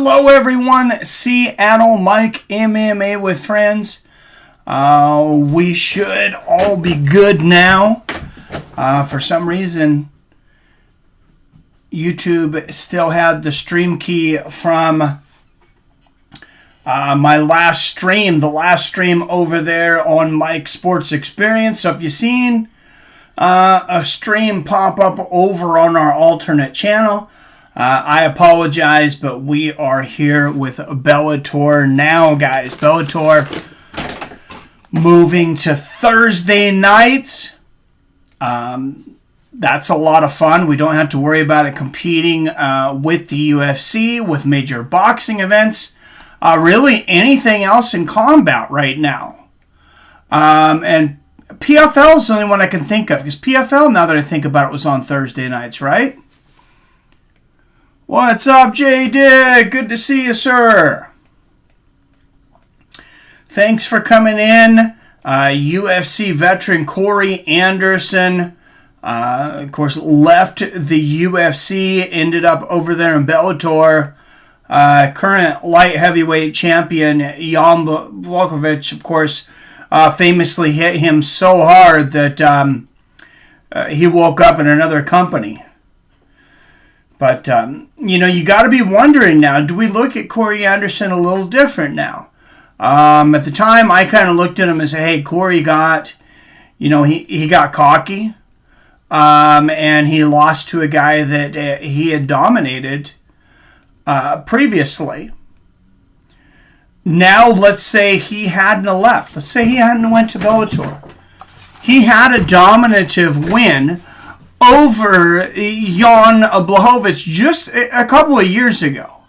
Hello, everyone. Seattle Mike MMA with friends. We should all be good now. For some reason, YouTube still had the stream key from my last stream, the last stream over there on Mike Sports Experience. So if you've seen a stream pop up over on our alternate channel, I apologize, but we are here with Bellator now, guys. Bellator moving to Thursday nights. That's a lot of fun. We don't have to worry about it competing with the UFC, with major boxing events. Really anything else in combat right now. And PFL is the only one I can think of, because PFL, now that I think about it, was on Thursday nights, right? What's up, J. Dick? Good to see you, sir. Thanks for coming in. UFC veteran Corey Anderson, of course, left the UFC, ended up over there in Bellator. Current light heavyweight champion Jan Blachowicz, of course, famously hit him so hard that he woke up in another company. But, you got to be wondering now, do we look at Corey Anderson a little different now? At the time, I kind of looked at him and said, hey, Corey got, he got cocky, and he lost to a guy that he had dominated previously. Now, let's say he hadn't left. Let's say he hadn't went to Bellator. He had a dominative win over Jan Blachowicz just a couple of years ago.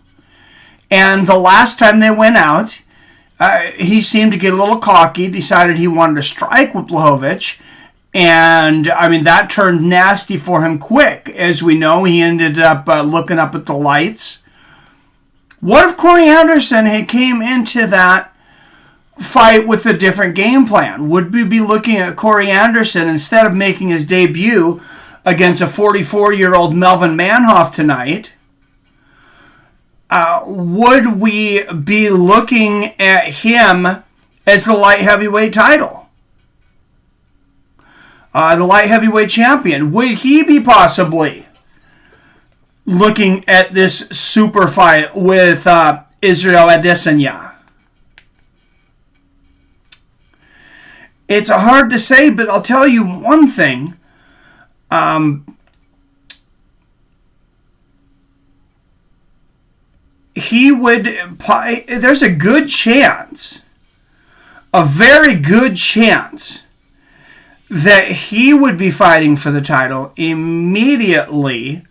And the last time they went out, he seemed to get a little cocky, decided he wanted to strike with Blachowicz. And, that turned nasty for him quick. As we know, he ended up looking up at the lights. What if Corey Anderson had came into that fight with a different game plan? Would we be looking at Corey Anderson, instead of making his debut against a 44-year-old Melvin Manhoeff tonight, would we be looking at him as the light heavyweight title? The light heavyweight champion. Would he be possibly looking at this super fight with Israel Adesanya? It's hard to say, but I'll tell you one thing. There's a good chance, a very good chance, that he would be fighting for the title immediately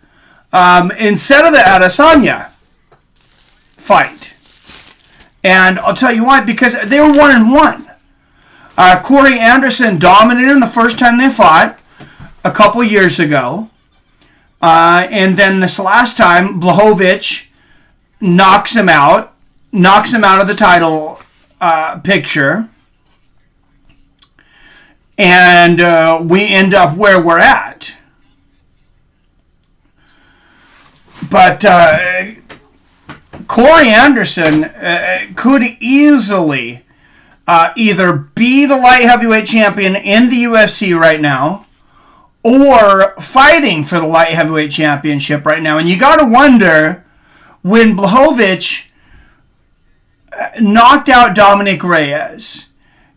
instead of the Adesanya fight. And I'll tell you why, because they were 1-1. Corey Anderson dominated him the first time they fought a couple years ago. And then this last time, Blachowicz knocks him out of the title picture. And we end up where we're at. But Corey Anderson could easily either be the light heavyweight champion in the UFC right now, or fighting for the light heavyweight championship right now. And you got to wonder, when Blachowicz knocked out Dominic Reyes,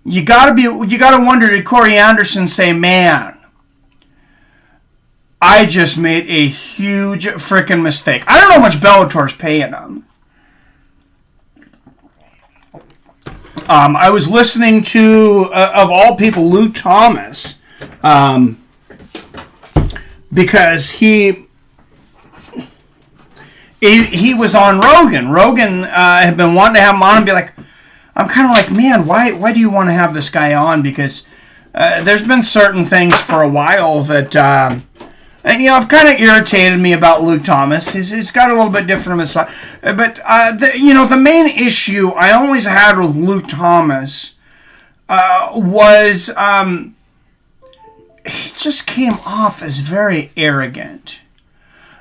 you got to wonder, did Corey Anderson say, man, I just made a huge freaking mistake. I don't know how much Bellator's paying him. I was listening to, of all people, Luke Thomas, because he was on Rogan. Rogan had been wanting to have him on and be like, I'm kind of like, man, why do you want to have this guy on? Because there's been certain things for a while that have kind of irritated me about Luke Thomas. He's got a little bit different of a side. But, the main issue I always had with Luke Thomas was he just came off as very arrogant.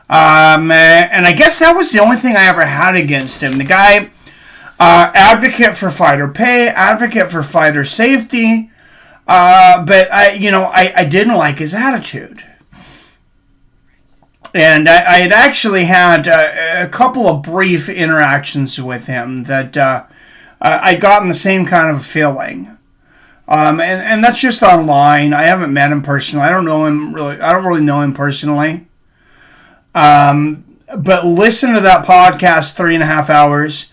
And I guess that was the only thing I ever had against him. The guy, advocate for fighter pay, advocate for fighter safety, but I didn't like his attitude. And I had actually had a couple of brief interactions with him that I'd gotten the same kind of feeling. And that's just online. I haven't met him personally. I don't know him really. I don't really know him personally. But listen to that podcast, 3.5 hours.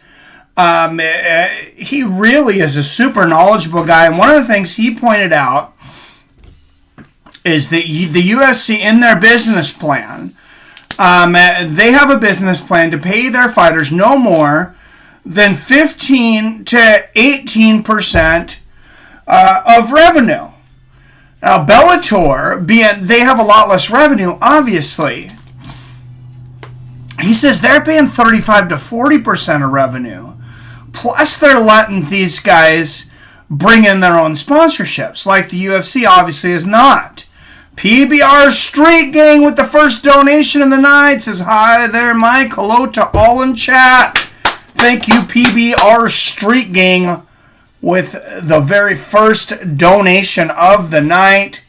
He really is a super knowledgeable guy. And one of the things he pointed out is that the UFC, in their business plan, they have a business plan to pay their fighters no more than 15 to 18% of revenue. Now, Bellator, they have a lot less revenue, obviously. He says they're paying 35 to 40% of revenue. Plus, they're letting these guys bring in their own sponsorships, like the UFC obviously is not. PBR Street Gang with the first donation of the night says, hi there, Mike. Hello to all in chat. Thank you, PBR Street Gang, with the very first donation of the night.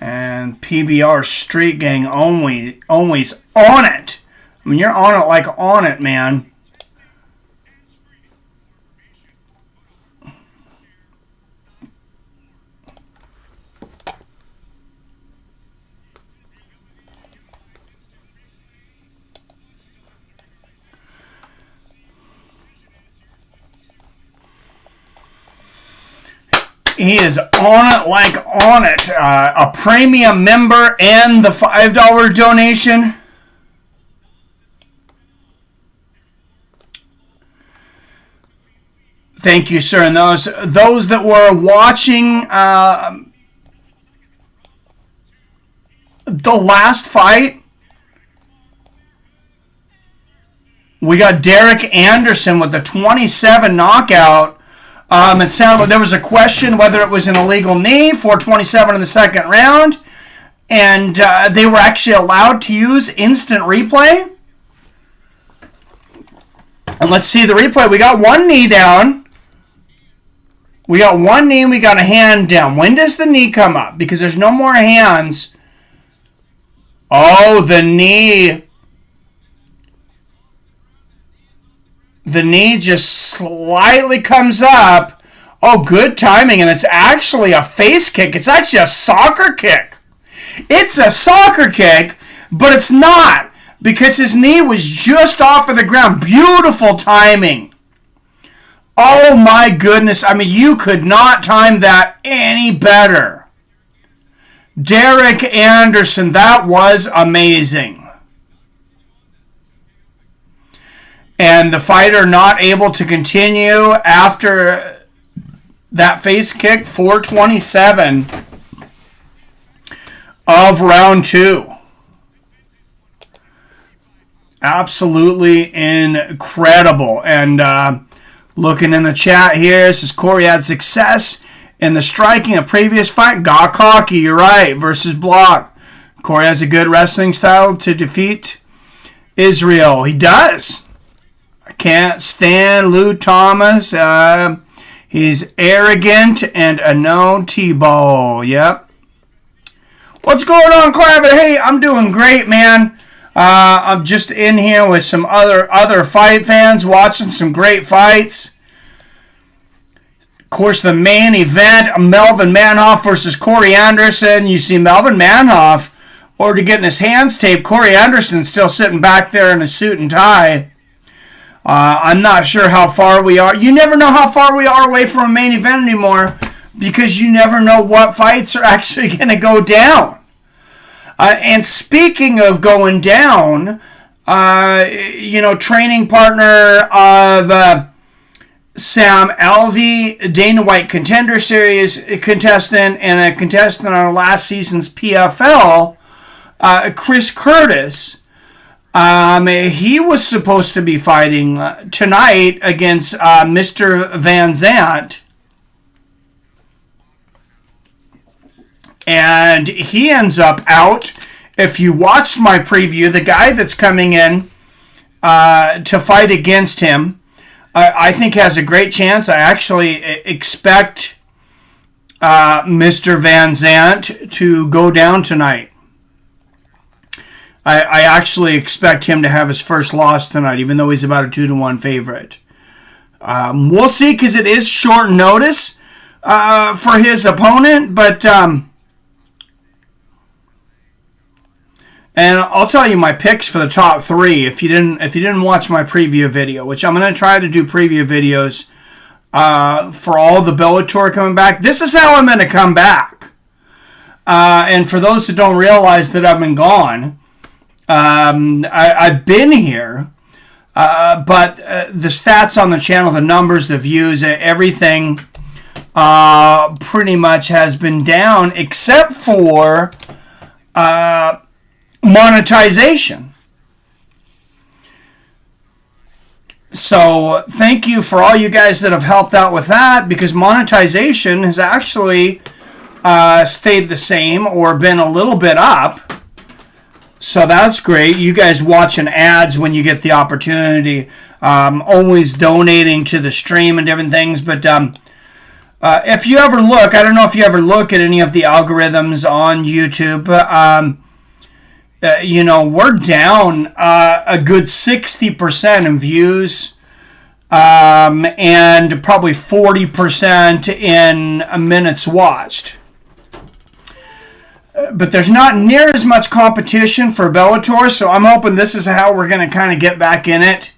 And PBR Street Gang always on it. I mean, you're on it like on it, man. He is on it like on it. A premium member and the $5 donation. Thank you, sir. And those that were watching the last fight, we got Derek Anderson with the 27 knockout. It sounded like there was a question whether it was an illegal knee, 4:27 in the second round, and they were actually allowed to use instant replay. And let's see the replay. We got one knee down. We got one knee and we got a hand down. When does the knee come up? Because there's no more hands. Oh, the knee. The knee just slightly comes up. Oh, good timing. And it's actually a face kick. It's actually a soccer kick. It's a soccer kick, but it's not, because his knee was just off of the ground. Beautiful timing. Oh, my goodness. I mean, you could not time that any better. Derek Anderson, that was amazing. And the fighter not able to continue after that face kick, 4:27 of round 2. Absolutely incredible. And looking in the chat here, says Corey had success in the striking a previous fight. Got cocky, you're right, versus Block. Corey has a good wrestling style to defeat Israel. He does. I can't stand Lou Thomas. He's arrogant and a no Tebow. Yep. What's going on, Clavin? Hey, I'm doing great, man. I'm just in here with some other fight fans watching some great fights. Of course, the main event, Melvin Manhoeff versus Corey Anderson. You see Melvin Manhoeff ordered getting his hands taped. Corey Anderson still sitting back there in a suit and tie. I'm not sure how far we are. You never know how far we are away from a main event anymore, because you never know what fights are actually going to go down. And speaking of going down, training partner of Sam Alvey, Dana White Contender Series contestant, and a contestant on last season's PFL, Chris Curtis. He was supposed to be fighting tonight against Mr. Van Zant. and he ends up out. If you watched my preview, the guy that's coming in to fight against him, I think has a great chance. I actually expect Mr. Van Zandt to go down tonight. I actually expect him to have his first loss tonight, even though he's about a 2-1 favorite. We'll see, because it is short notice for his opponent, but and I'll tell you my picks for the top 3 if you didn't watch my preview video, which I'm going to try to do preview videos for all the Bellator coming back. This is how I'm going to come back. And for those that don't realize that I've been gone, I've been here, but the stats on the channel, the numbers, the views, everything pretty much has been down except for monetization. So thank you for all you guys that have helped out with that, because monetization has actually stayed the same or been a little bit up. So that's great. You guys watching ads when you get the opportunity. Always donating to the stream and different things. But if you ever look, I don't know if you ever look at any of the algorithms on YouTube. We're down a good 60% in views and probably 40% in minutes watched. But there's not near as much competition for Bellator, so I'm hoping this is how we're going to kind of get back in it.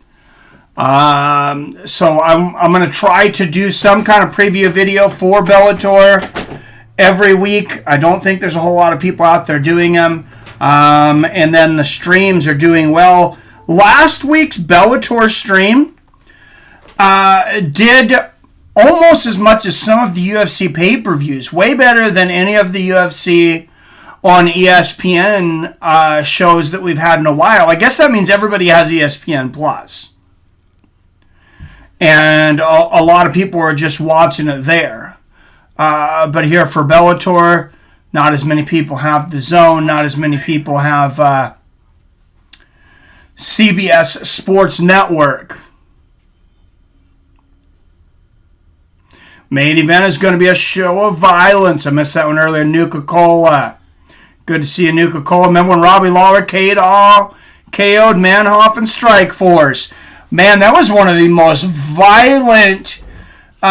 So I'm going to try to do some kind of preview video for Bellator every week. I don't think there's a whole lot of people out there doing them. And then the streams are doing well. Last week's Bellator stream did almost as much as some of the UFC pay-per-views. Way better than any of the UFC on ESPN shows that we've had in a while. I guess that means everybody has ESPN Plus. And a lot of people are just watching it there. But here for Bellator, not as many people have the Zone. Not as many people have CBS Sports Network. Main event is going to be a show of violence. I missed that one earlier. Nuka-Cola. Good to see you, Nuka-Cola. Remember when Robbie Lawler KO'd Manhoeff and Strikeforce? Man, that was one of the most violent 3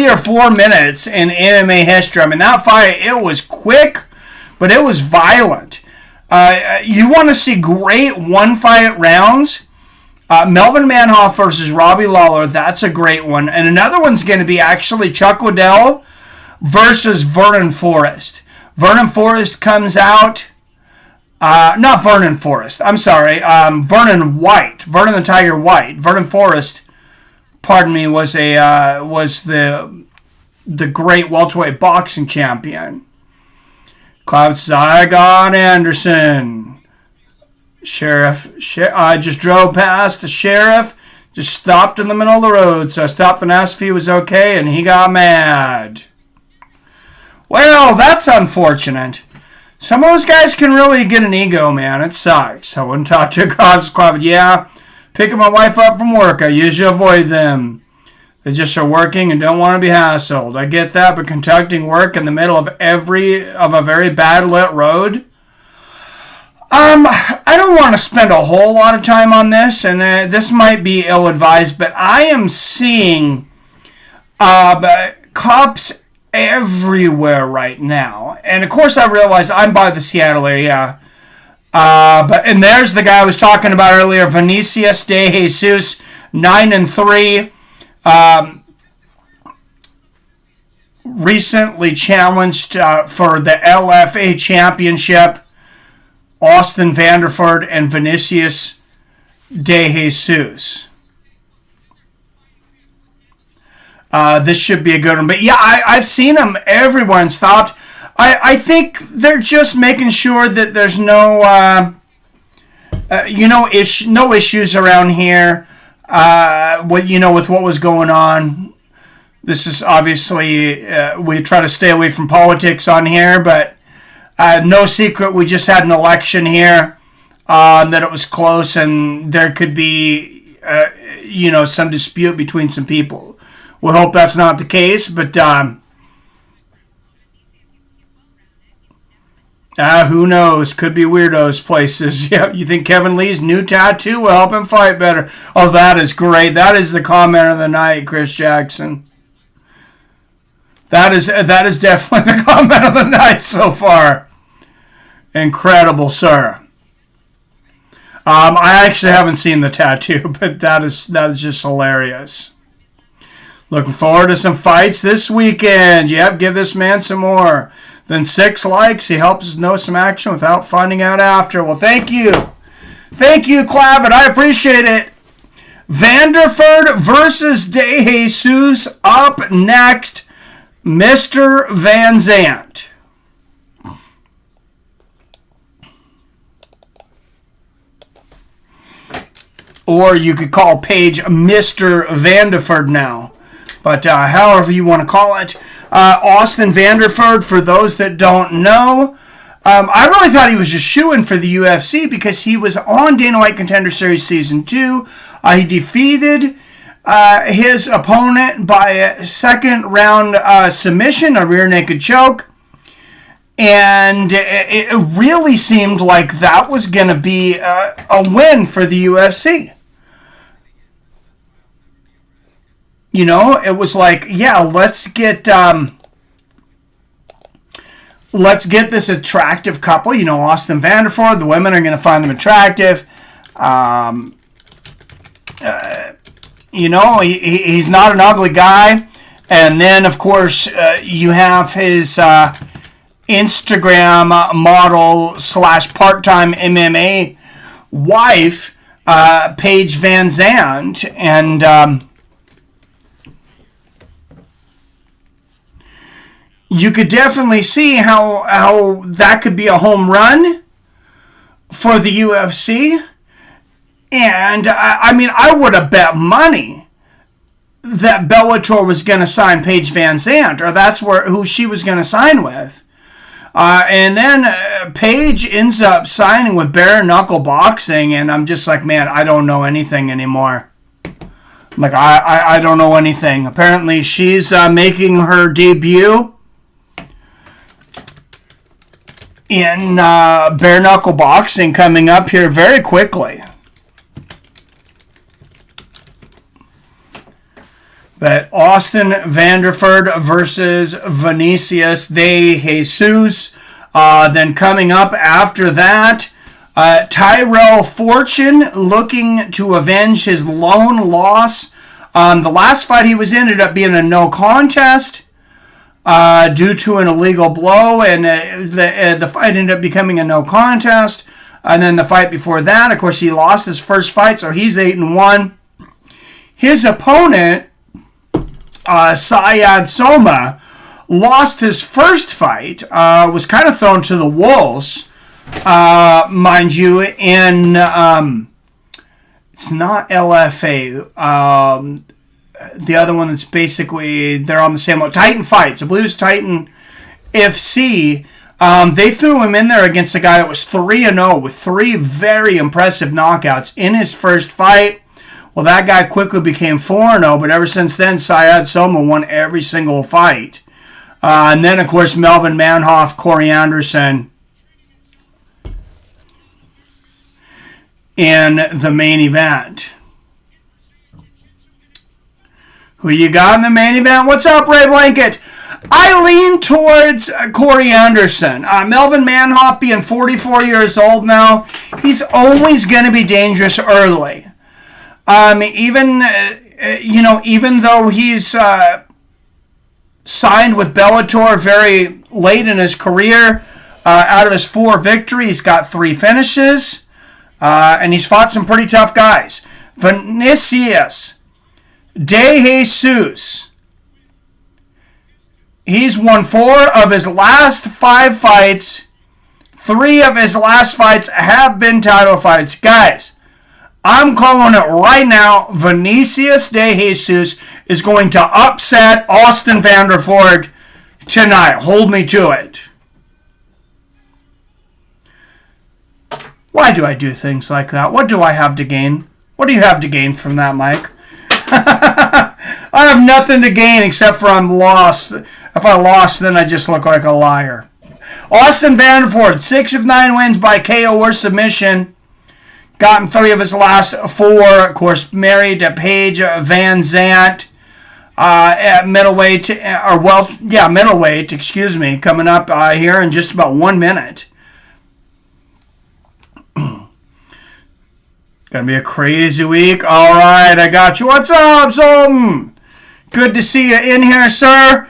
or 4 minutes in MMA history. I mean, that fight, it was quick, but it was violent. You want to see great one-fight rounds? Melvin Manhoeff versus Robbie Lawler, that's a great one. And another one's going to be actually Chuck Liddell versus Vernon Forrest. Vernon Forrest comes out... not Vernon Forrest. I'm sorry. Vernon White. Vernon the Tiger White. Vernon Forrest, pardon me, was the great welterweight boxing champion. Cloud Zygon Anderson. Sheriff. I just drove past the sheriff. Just stopped in the middle of the road. So I stopped and asked if he was okay, and he got mad. Well, that's unfortunate. Some of those guys can really get an ego, man. It sucks. I wouldn't talk to a cops club. Yeah, picking my wife up from work. I usually avoid them. They just are working and don't want to be hassled. I get that, but conducting work in the middle of a very bad lit road. I don't want to spend a whole lot of time on this, and this might be ill-advised, but I am seeing cops everywhere right now. And of course I realize I'm by the Seattle area. And there's the guy I was talking about earlier, Vinicius de Jesus, 9-3. Recently challenged for the LFA championship. Austin Vanderford and Vinicius de Jesus. This should be a good one. But yeah, I've seen them everywhere and stopped. I think they're just making sure that there's no issues around here. With what was going on. This is obviously, we try to stay away from politics on here, but no secret, we just had an election here, that it was close, and there could be, some dispute between some people. We hope that's not the case, but who knows? Could be weirdos places. Yeah, you think Kevin Lee's new tattoo will help him fight better? Oh, that is great. That is the comment of the night, Chris Jackson. That is definitely the comment of the night so far. Incredible, sir. I actually haven't seen the tattoo, but that is just hilarious. Looking forward to some fights this weekend. Yep, give this man some more than 6 likes. He helps us know some action without finding out after. Well, thank you. Thank you, Clavin. I appreciate it. Vanderford versus De Jesus up next. Mr. Van Zandt. Or you could call Paige Mr. Vanderford now. But however you want to call it. Austin Vanderford, for those that don't know, I really thought he was just shooing for the UFC because he was on Dana White Contender Series Season 2. He defeated his opponent by a second round submission, a rear naked choke. And it really seemed like that was going to be a win for the UFC. You know, it was like, yeah, let's get this attractive couple. You know, Austin Vanderford, the women are going to find them attractive. He's not an ugly guy. And then, of course, you have his Instagram model / part-time MMA wife, Paige Van Zandt. And you could definitely see how that could be a home run for the UFC. And, I would have bet money that Bellator was going to sign Paige Van Zandt, or that's who she was going to sign with. And then Paige ends up signing with Bare Knuckle Boxing, and I'm just like, man, I don't know anything anymore. Like, I don't know anything. Apparently, she's making her debut in Bare Knuckle Boxing coming up here very quickly. But Austin Vanderford versus Vinicius de Jesus. Then coming up after that, Tyrell Fortune looking to avenge his lone loss. The last fight he was in ended up being a no contest due to an illegal blow, and the fight ended up becoming a no contest. And then the fight before that, of course, he lost his first fight, so he's 8-1. His opponent, Syed Soma, lost his first fight, was kind of thrown to the wolves, mind you, in, it's not LFA, the other one that's basically, they're on the same level, Titan Fights, I believe it's Titan FC. They threw him in there against a guy that was 3-0 with 3 very impressive knockouts in his first fight. Well, that guy quickly became 4-0, but ever since then, Syed Soma won every single fight. And then, of course, Melvin Manhoeff, Corey Anderson in the main event. Who you got in the main event? What's up, Ray Blanket? I lean towards Corey Anderson. Melvin Manhoeff, being 44 years old now, he's always going to be dangerous early. Even though he's signed with Bellator very late in his career, out of his 4 victories, he's got 3 finishes, and he's fought some pretty tough guys. Vinicius de Jesus, he's won 4 of his last 5 fights. 3 of his last fights have been title fights. Guys, I'm calling it right now. Vinicius de Jesus is going to upset Austin Vanderford tonight. Hold me to it. Why do I do things like that? What do I have to gain? What do you have to gain from that, Mike? I have nothing to gain except for I'm lost. If I lost, then I just look like a liar. Austin Vanderford, 6 of 9 wins by KO or submission. Gotten 3 of his last 4. Of course, married to Paige Van Zant at middleweight, middleweight, coming up here in just about 1 minute. Gonna be a crazy week. All right, I got you. What's up, Zoltan? Good to see you in here, sir.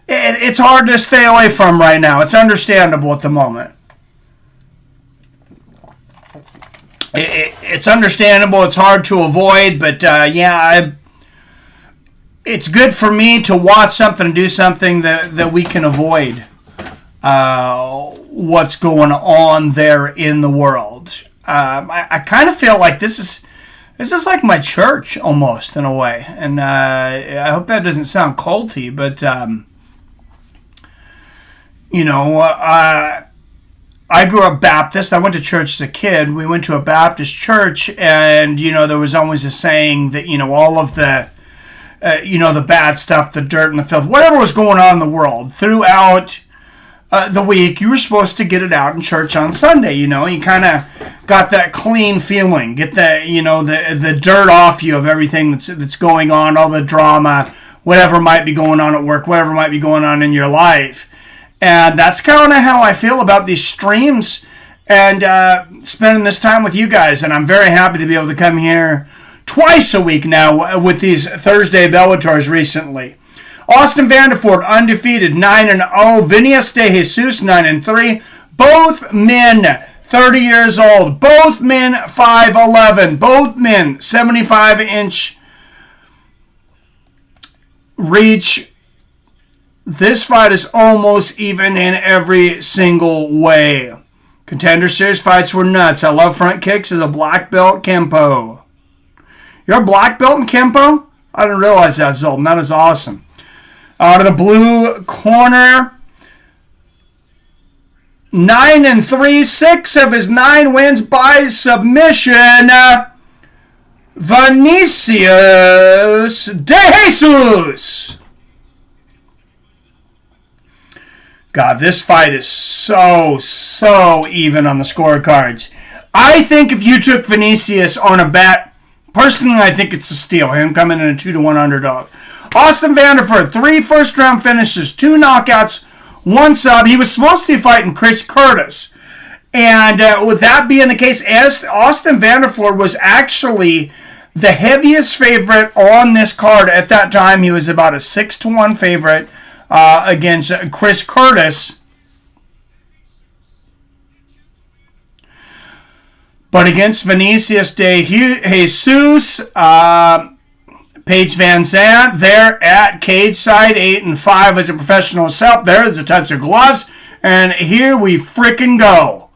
It's hard to stay away from right now. It's understandable at the moment. It's understandable. It's hard to avoid, but it's good for me to watch something and do something that we can avoid what's going on there in the world. I kind of feel like this is like my church almost in a way, and I hope that doesn't sound culty, but I grew up Baptist. I went to church as a kid. We went to a Baptist church, and there was always a saying that all of the the bad stuff, the dirt and the filth, whatever was going on in the world throughout the week, you were supposed to get it out in church on Sunday. You kind of got that clean feeling, get the dirt off you of everything that's going on, all the drama, whatever might be going on at work, whatever might be going on in your life. And that's kind of how I feel about these streams and spending this time with you guys. And I'm very happy to be able to come here twice a week now with these Thursday Bellators recently. Austin Vanderford, undefeated, 9-0. Vinicius de Jesus, 9-3. Both men 30 years old. Both men 5'11". Both men 75-inch reach. This fight is almost even in every single way. Contender Series fights were nuts. I love front kicks as a black belt Kempo. You're a black belt in Kempo? I didn't realize that, Zoltan. That is awesome. Out of the blue corner, 9-3, 6 of his 9 wins by submission. Vinicius de Jesus. God, this fight is so even on the scorecards. I think if you took Vinicius on a bet, personally, I think it's a steal. Him coming in a 2-1 underdog. Austin Vanderford, 3 first-round finishes, 2 knockouts, 1 sub. He was supposed to be fighting Chris Curtis. And with that being the case, Austin Vanderford was actually the heaviest favorite on this card at that time. He was about a 6-1 favorite against Chris Curtis. But against Vinicius de Jesus, Paige Van Zant there at cage side, 8-5 as a professional herself. There is a touch of gloves, and here we frickin' go.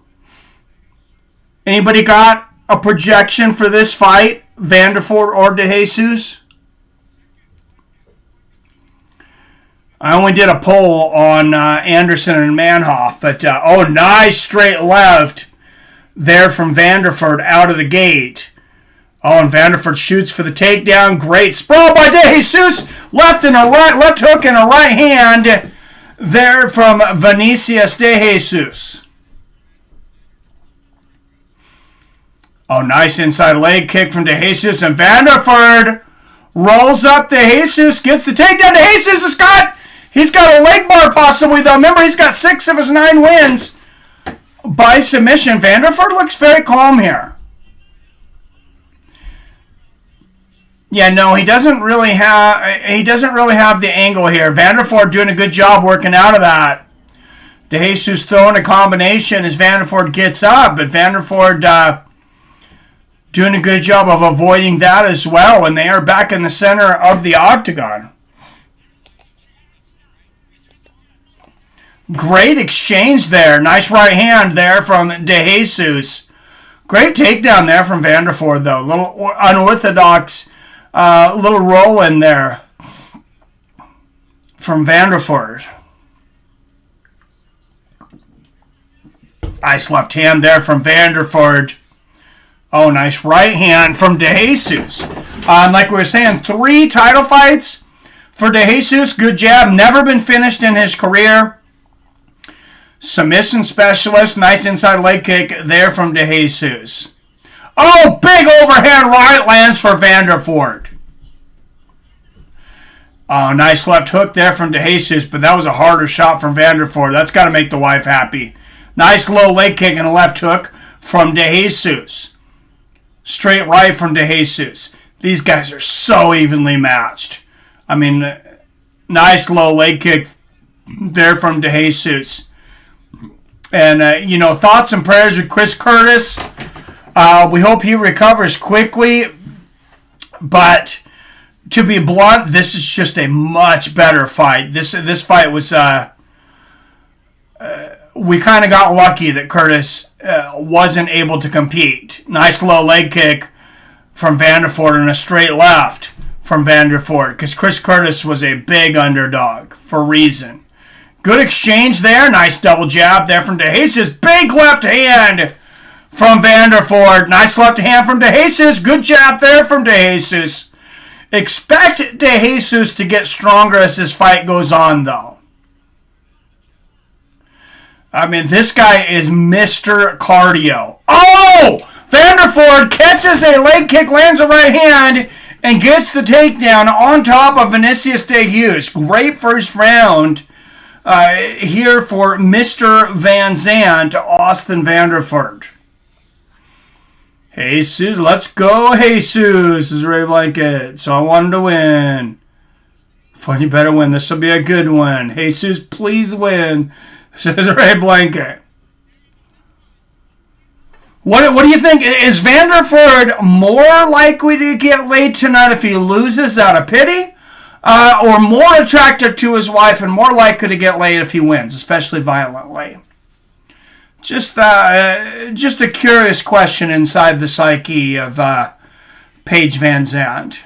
Anybody got a projection for this fight, Vanderford or de Jesus? I only did a poll on Anderson and Manhoeff, but nice straight left there from Vanderford out of the gate. Oh, and Vanderford shoots for the takedown. Great sprawl by de Jesus. Left hook and a right hand there from Vinicius de Jesus. Oh, nice inside leg kick from de Jesus, and Vanderford rolls up de Jesus, gets the takedown. De Jesus he's got a leg bar possibly, though. Remember, he's got 6 of his 9 wins by submission. Vanderford looks very calm here. Yeah, no, he doesn't really have the angle here. Vanderford doing a good job working out of that. De Jesus throwing a combination as Vanderford gets up, but Vanderford doing a good job of avoiding that as well, and they are back in the center of the octagon. Great exchange there. Nice right hand there from de Jesus. Great takedown there from Vanderford, though. Little unorthodox little roll in there from Vanderford. Nice left hand there from Vanderford. Oh, nice right hand from DeJesus. Like we were saying, 3 title fights for DeJesus. Good jab. Never been finished in his career. Submission specialist. Nice inside leg kick there from DeJesus. Oh, big overhand right lands for Vanderford. Oh, nice left hook there from DeJesus, but that was a harder shot from Vanderford. That's got to make the wife happy. Nice low leg kick and a left hook from DeJesus. Straight right from DeJesus. These guys are so evenly matched. I mean, nice low leg kick there from DeJesus. And, thoughts and prayers with Chris Curtis. We hope he recovers quickly. But to be blunt, this is just a much better fight. This fight was... we kind of got lucky that Curtis wasn't able to compete. Nice low leg kick from Vanderford and a straight left from Vanderford because Chris Curtis was a big underdog for a reason. Good exchange there. Nice double jab there from DeJesus. Big left hand from Vanderford. Nice left hand from DeJesus. Good jab there from DeJesus. Expect DeJesus to get stronger as this fight goes on, though. I mean, this guy is Mr. Cardio. Oh! Vanderford catches a leg kick, lands a right hand, and gets the takedown on top of Vinicius DeJesus. Great first round here for Mr. Van Zandt, Austin Vanderford. Jesus, let's go, Jesus, is Ray Blanket. So I wanted to win. Funny, better win. This will be a good one. Jesus, please win. Says Ray Blanket. What do you think? Is Vanderford more likely to get laid tonight if he loses out of pity? Or more attracted to his wife and more likely to get laid if he wins, especially violently? Just a curious question inside the psyche of Paige Van Zandt.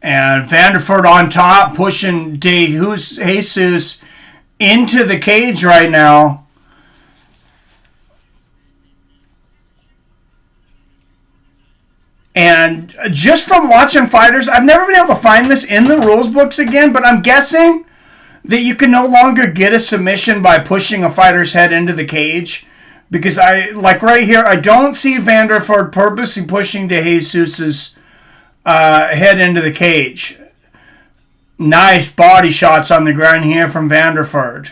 And Vanderford on top, pushing DeJesus into the cage right now. And just from watching fighters, I've never been able to find this in the rules books again, but I'm guessing that you can no longer get a submission by pushing a fighter's head into the cage. Because right here, I don't see Vanderford purposely pushing DeJesus's head into the cage. Nice body shots on the ground here from Vanderford.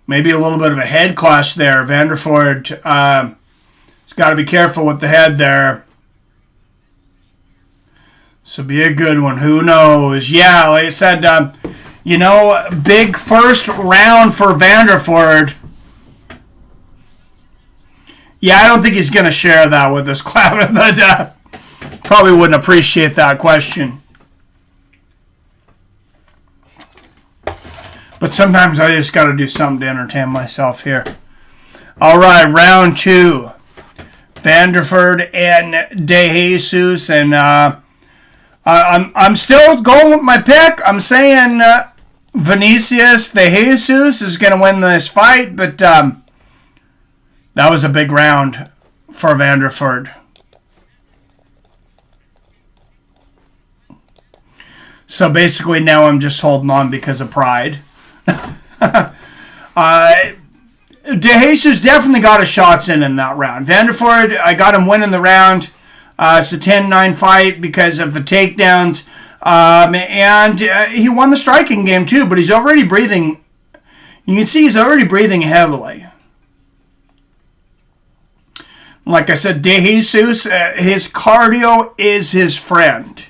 Maybe a little bit of a head clash there. Vanderford has got to be careful with the head there. So be a good one. Who knows? Yeah, like I said, big first round for Vanderford. Yeah, I don't think he's going to share that with us, Clavin, but probably wouldn't appreciate that question. But sometimes I just got to do something to entertain myself here. All right, round 2. Vanderford and DeJesus, and I'm still going with my pick. I'm saying Vinicius DeJesus is going to win this fight, but that was a big round for Vanderford. So basically now I'm just holding on because of pride. DeJesus definitely got his shots in that round. Vanderford, I got him winning the round. It's a 10-9 fight because of the takedowns. And he won the striking game too, but he's already breathing. You can see he's already breathing heavily. Like I said, DeJesus, his cardio is his friend.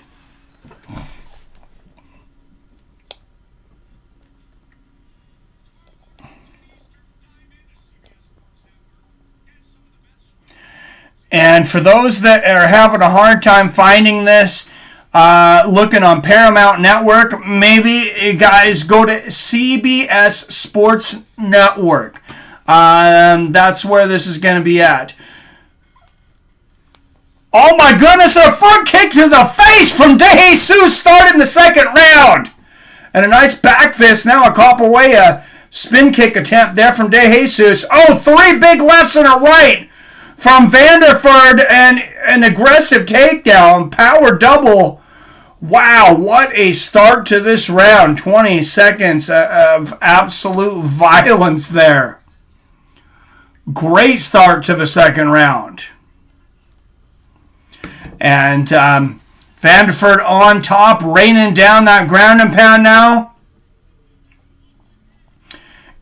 And for those that are having a hard time finding this, looking on Paramount Network. Maybe guys go to CBS Sports Network. That's where this is going to be at. Oh my goodness, a front kick to the face from De Jesus starting the second round. And a nice back fist now, a Capoeira spin kick attempt there from De Jesus. Oh, 3 big lefts and a right from Vanderford and an aggressive takedown. Power double. Wow, what a start to this round. 20 seconds of absolute violence there. Great start to the second round. And Vanderford on top, raining down that ground and pound now.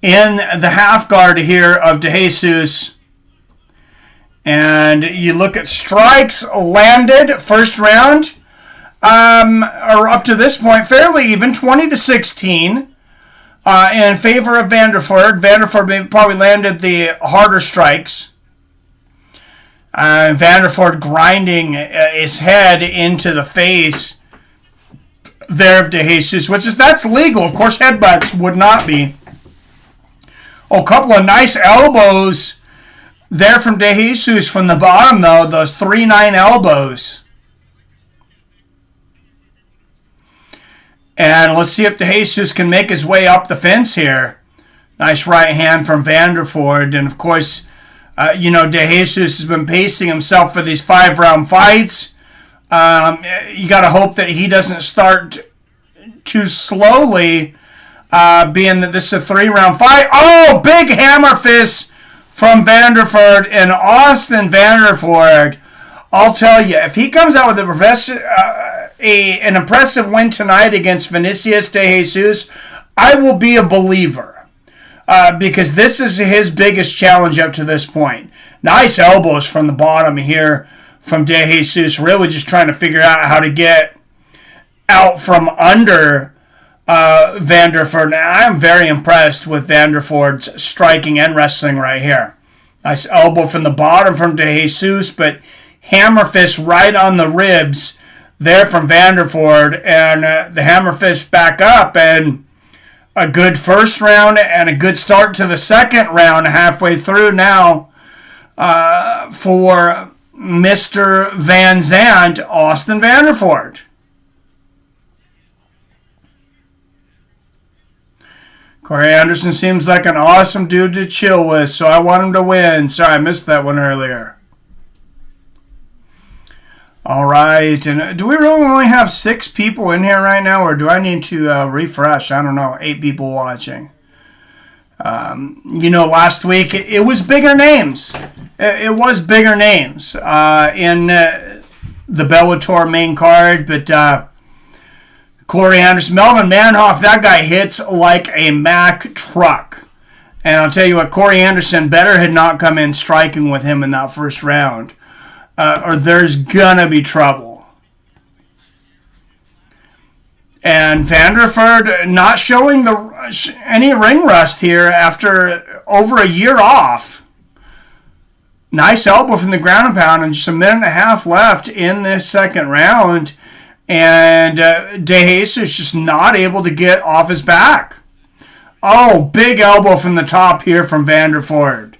In the half guard here of De Jesus. And you look at strikes landed first round. Or up to this point, fairly even, 20-16 in favor of Vanderford. Vanderford probably landed the harder strikes. Vanderford grinding his head into the face there of De Jesus, that's legal. Of course, headbutts would not be. Oh, a couple of nice elbows there from De Jesus from the bottom, though. Those 3-9 elbows. And let's see if De Jesus can make his way up the fence here. Nice right hand from Vanderford. And, of course, De Jesus has been pacing himself for these 5-round fights. You got to hope that he doesn't start too slowly, being that this is a 3-round fight. Oh, big hammer fist from Vanderford and Austin Vanderford. I'll tell you, if he comes out with an impressive win tonight against Vinicius De Jesus, I will be a believer. Because this is his biggest challenge up to this point. Nice elbows from the bottom here from De Jesus. Really just trying to figure out how to get out from under Vanderford. Now, I'm very impressed with Vanderford's striking and wrestling right here. Nice elbow from the bottom from De Jesus, but hammer fist right on the ribs there from Vanderford. And the hammer fist back up, and a good first round and a good start to the second round halfway through now for Mr. Van Zandt, Austin Vanderford. Corey Anderson seems like an awesome dude to chill with, so I want him to win. Sorry, I missed that one earlier. All right, and do we really only have 6 people in here right now, or do I need to refresh? I don't know, 8 people watching. Last week it was bigger names. It was bigger names in the Bellator main card, but Corey Anderson, Melvin Manhoeff, that guy hits like a Mack truck. And I'll tell you what, Corey Anderson better had not come in striking with him in that first round. Or there's gonna be trouble. And Vanderford not showing any ring rust here after over a year off. Nice elbow from the ground and pound, and just a minute and a half left in this second round. And De Jesus just not able to get off his back. Oh, big elbow from the top here from Vanderford.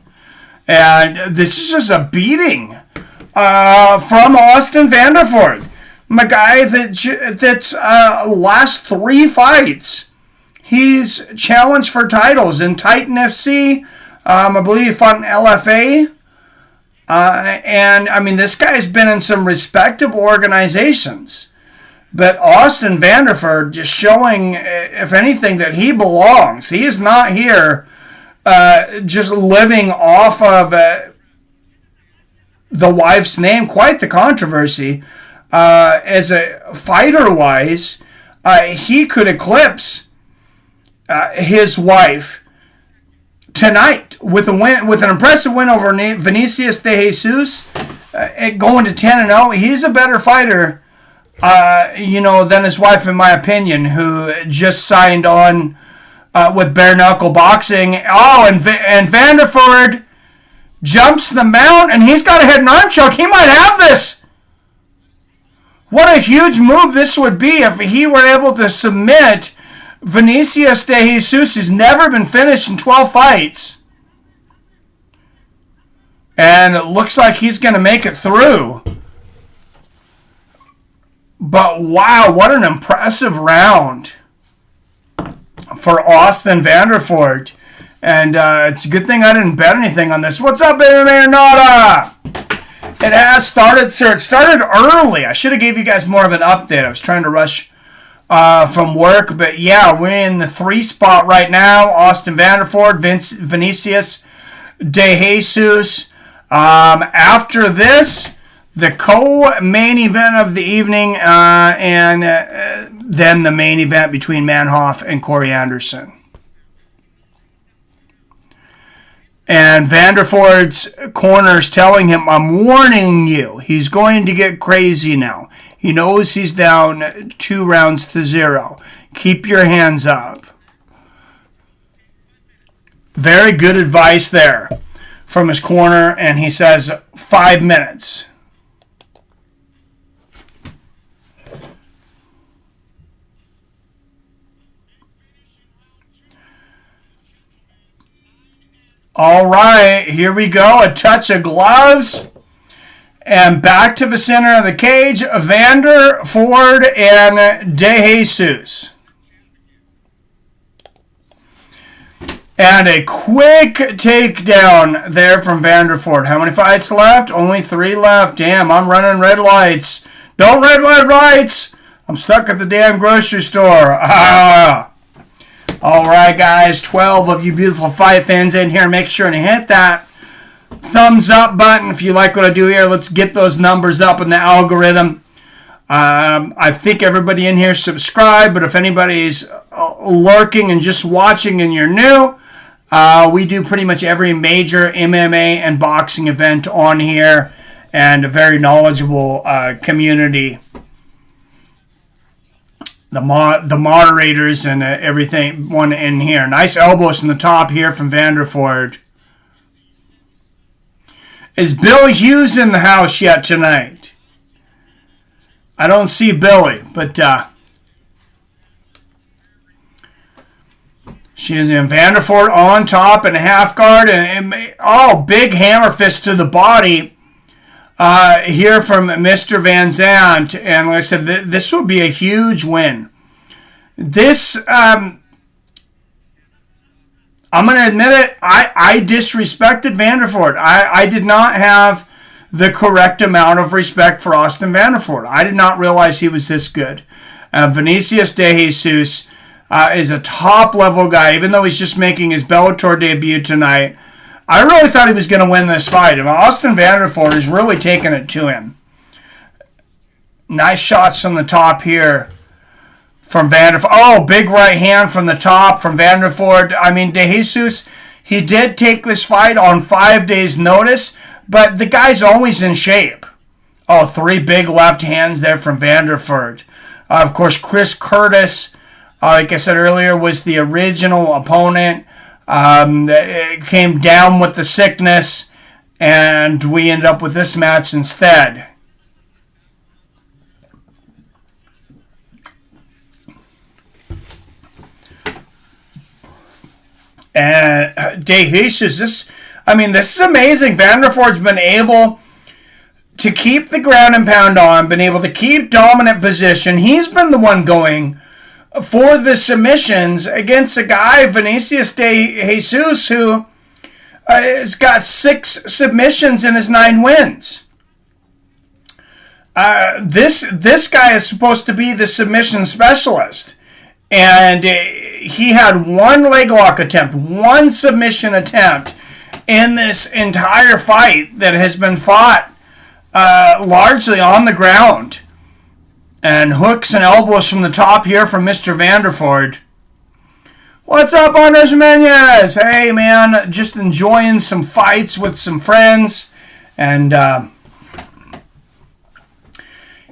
And this is just a beating from Austin Vanderford. My guy that's last 3 fights, he's challenged for titles in Titan FC. I believe he fought in LFA. And, I mean, this guy's been in some respectable organizations. But Austin Vanderford just showing, if anything, that he belongs. He is not here just living off of the wife's name. Quite the controversy. As a fighter-wise, he could eclipse his wife tonight with an impressive win over Vinicius De Jesus, going to 10-0. He's a better fighter, than his wife, in my opinion, who just signed on with bare knuckle boxing. Oh, and Vanderford jumps the mount, and he's got a head and arm choke. He might have this. What a huge move this would be if he were able to submit Vinicius de Jesus, who's never been finished in 12 fights. And it looks like he's going to make it through. But wow, what an impressive round for Austin Vanderford. And it's a good thing I didn't bet anything on this. What's up, MMA Nada? It has started, sir. It started early. I should have gave you guys more of an update. I was trying to rush from work. But yeah, we're in the 3 spot right now. Austin Vanderford, Vinicius de Jesus. After this, the co-main event of the evening, and then the main event between Manhoeff and Corey Anderson. And Vanderford's corner's telling him, I'm warning you, he's going to get crazy now. He knows he's down 2-0. Keep your hands up. Very good advice there from his corner, and he says 5 minutes. All right, here we go. A touch of gloves. And back to the center of the cage, Vanderford and De Jesus. And a quick takedown there from Vanderford. How many fights left? Only 3 left. Damn, I'm running red lights. Don't red lights. I'm stuck at the damn grocery store. All right, guys, 12 of you beautiful fight fans in here. Make sure to hit that thumbs up button if you like what I do here. Let's get those numbers up in the algorithm. I think everybody in here subscribed, but if anybody's lurking and just watching and you're new, we do pretty much every major MMA and boxing event on here, and a very knowledgeable community. The moderators and everything, one in here. Nice elbows from the top here from Vanderford. Is Bill Hughes in the house yet tonight? I don't see Billy, but she is in. Vanderford on top and a half guard. And big hammer fist to the body. Here from Mr. Van Zandt, and like I said, this will be a huge win. This, I'm going to admit it, I disrespected Vanderford. I did not have the correct amount of respect for Austin Vanderford. I did not realize he was this good. Vinicius de Jesus is a top-level guy, even though he's just making his Bellator debut tonight. I really thought he was going to win this fight. Austin Vanderford is really taking it to him. Nice shots from the top here from Vanderford. Oh, big right hand from the top from Vanderford. De Jesus, he did take this fight on 5 days' notice, but the guy's always in shape. 3 big left hands there from Vanderford. Of course, Chris Curtis, like I said earlier, was the original opponent. It came down with the sickness, and we ended up with this match instead. And De Jesus, this is amazing. Vanderford's been able to keep the ground and pound on, been able to keep dominant position. He's been the one going for the submissions against a guy, Vinicius de Jesus, who has got 6 submissions in his 9 wins. This guy is supposed to be the submission specialist. And he had 1 leg lock attempt, 1 submission attempt in this entire fight that has been fought largely on the ground. And hooks and elbows from the top here from Mr. Vanderford. What's up, Andres Menez? Hey, man, just enjoying some fights with some friends. And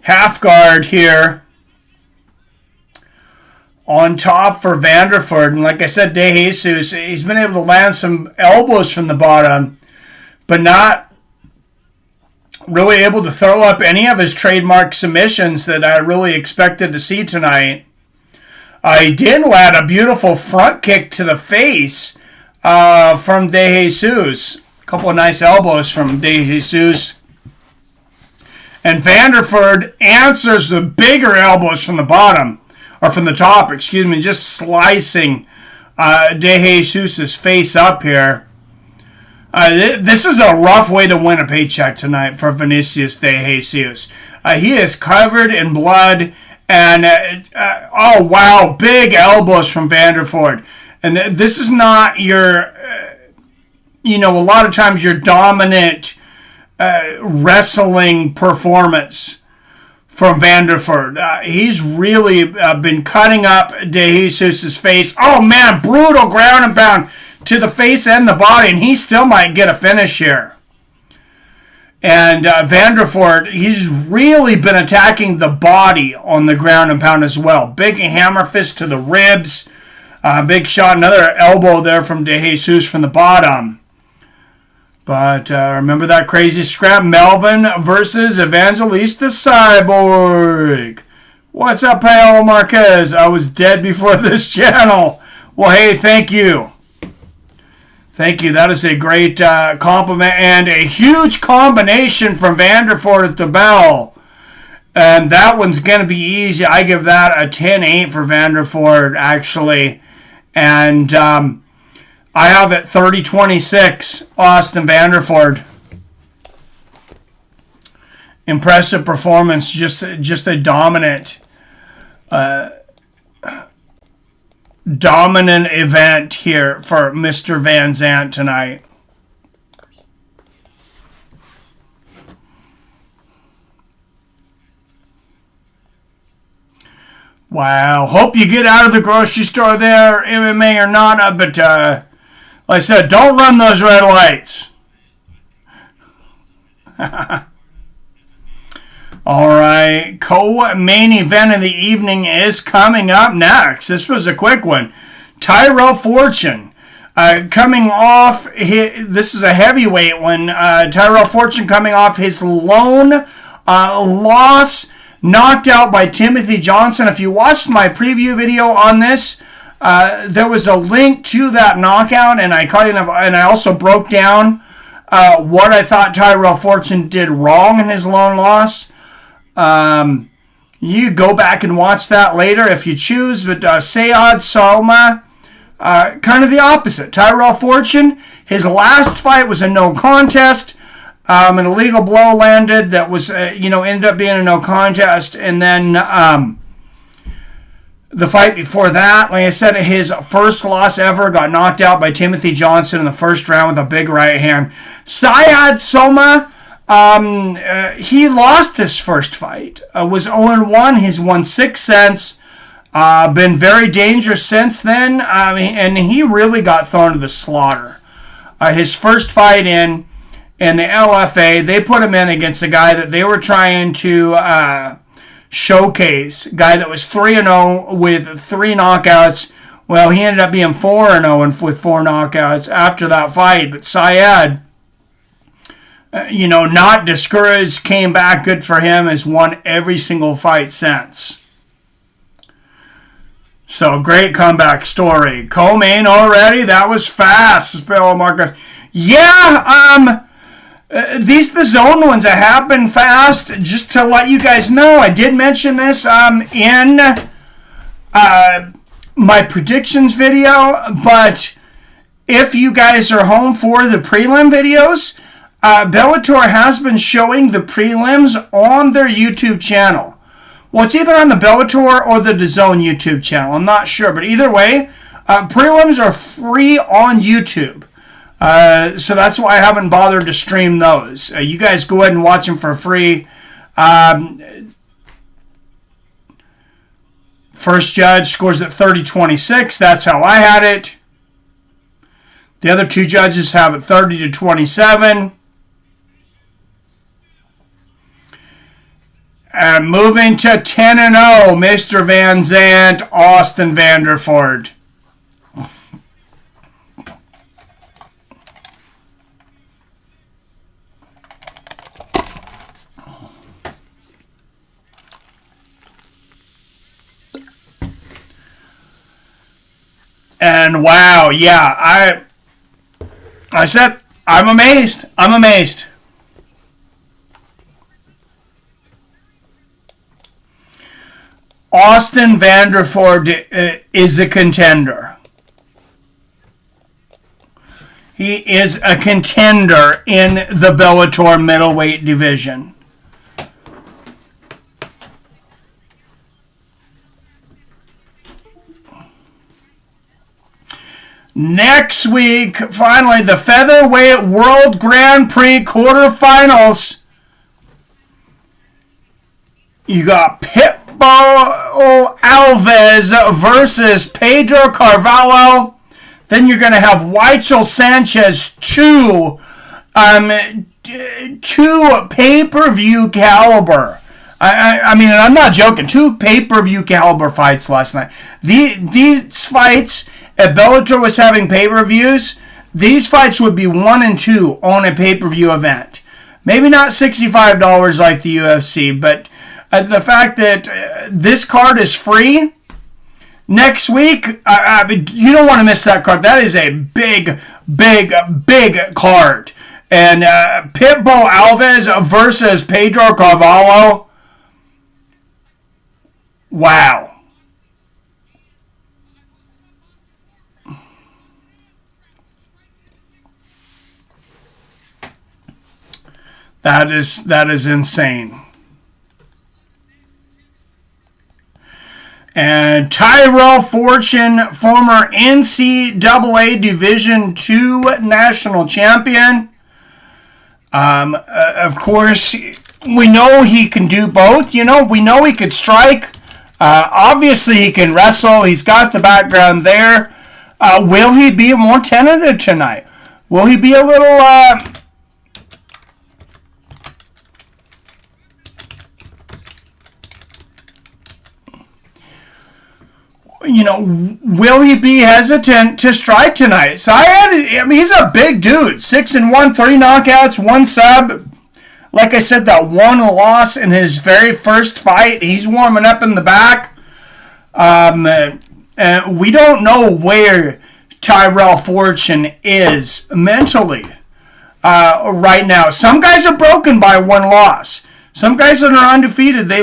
half guard here on top for Vanderford. And like I said, De Jesus, he's been able to land some elbows from the bottom, but not really able to throw up any of his trademark submissions that I really expected to see tonight. He did land a beautiful front kick to the face from De Jesus. A couple of nice elbows from De Jesus. And Vanderford answers the bigger elbows from the bottom, or from the top, excuse me, just slicing De Jesus' face up here. This is a rough way to win a paycheck tonight for Vinicius De Jesus. He is covered in blood, and oh wow, big elbows from Vanderford. And this is not your, a lot of times your dominant wrestling performance from Vanderford. He's really been cutting up De Jesus' face. Oh man, brutal ground and pound to the face and the body, and he still might get a finish here. And Vanderford, he's really been attacking the body on the ground and pound as well. Big hammer fist to the ribs. Big shot, another elbow there from De Jesus from the bottom. But remember that crazy scrap, Melvin versus Evangelista Cyborg. What's up, Paolo Marquez? I was dead before this channel. Well, hey, thank you. Thank you. That is a great compliment and a huge combination from Vanderford at the bell. And that one's going to be easy. I give that a 10-8 for Vanderford, actually. And I have it 30-26, Austin Vanderford. Impressive performance. Just a dominant event here for Mr. Van Zandt tonight. Wow. Hope you get out of the grocery store there, MMA or not, but like I said, don't run those red lights. All right, co-main event of the evening is coming up next. This was a quick one. Tyrell Fortune coming off, this is a heavyweight one. Tyrell Fortune coming off his lone loss, knocked out by Timothy Johnson. If you watched my preview video on this, there was a link to that knockout, and I also broke down what I thought Tyrell Fortune did wrong in his lone loss. You go back and watch that later if you choose, but Sayad Salma, kind of the opposite. Tyrell Fortune, his last fight was a no contest. An illegal blow landed that was, ended up being a no contest. And then the fight before that, like I said, his first loss ever, got knocked out by Timothy Johnson in the first round with a big right hand. Sayad Soma, he lost his first fight. Was 0-1. He's won 6 since. Been very dangerous since then. And he really got thrown to the slaughter. His first fight in the LFA, they put him in against a guy that they were trying to showcase. A guy that was 3-0 with 3 knockouts. Well, he ended up being 4-0 with 4 knockouts after that fight. But Sayad, not discouraged, came back, good for him, has won every single fight since. So, great comeback story. Co-main already? That was fast, Spello Marcus. Yeah, these the zone ones that happen fast. Just to let you guys know, I did mention this in my predictions video, but if you guys are home for the prelim videos, Bellator has been showing the prelims on their YouTube channel. Well, it's either on the Bellator or the DAZN YouTube channel. I'm not sure, but either way, prelims are free on YouTube. So that's why I haven't bothered to stream those. You guys go ahead and watch them for free. First judge scores at 30-26. That's how I had it. The other 2 judges have it 30-27. And moving to 10-0, Mr. Van Zandt, Austin Vanderford. And wow, yeah, I said, I'm amazed. I'm amazed. Austin Vanderford is a contender. He is a contender in the Bellator middleweight division. Next week, finally, the Featherweight World Grand Prix quarterfinals. You got Pitbull Alves versus Pedro Carvalho. Then you're going to have Weichel Sanchez, two pay-per-view caliber. I mean, and I'm not joking. Two pay-per-view caliber fights last night. These fights, if Bellator was having pay-per-views, these fights would be 1 and 2 on a pay-per-view event. Maybe not $65 like the UFC, but the fact that this card is free next week, you don't want to miss that card. That is a big, big, big card. And Pitbull Alves versus Pedro Carvalho. Wow. That is insane. And Tyrell Fortune, former NCAA Division II national champion. Of course, we know he can do both. We know he could strike. Obviously, he can wrestle. He's got the background there. Will he be more tentative tonight? Will he be a little... will he be hesitant to strike tonight? So he's a big dude. 6-1, 3 knockouts, 1 sub. Like I said, that 1 loss in his very first fight. He's warming up in the back. We don't know where Tyrell Fortune is mentally right now. Some guys are broken by 1 loss. Some guys that are undefeated, they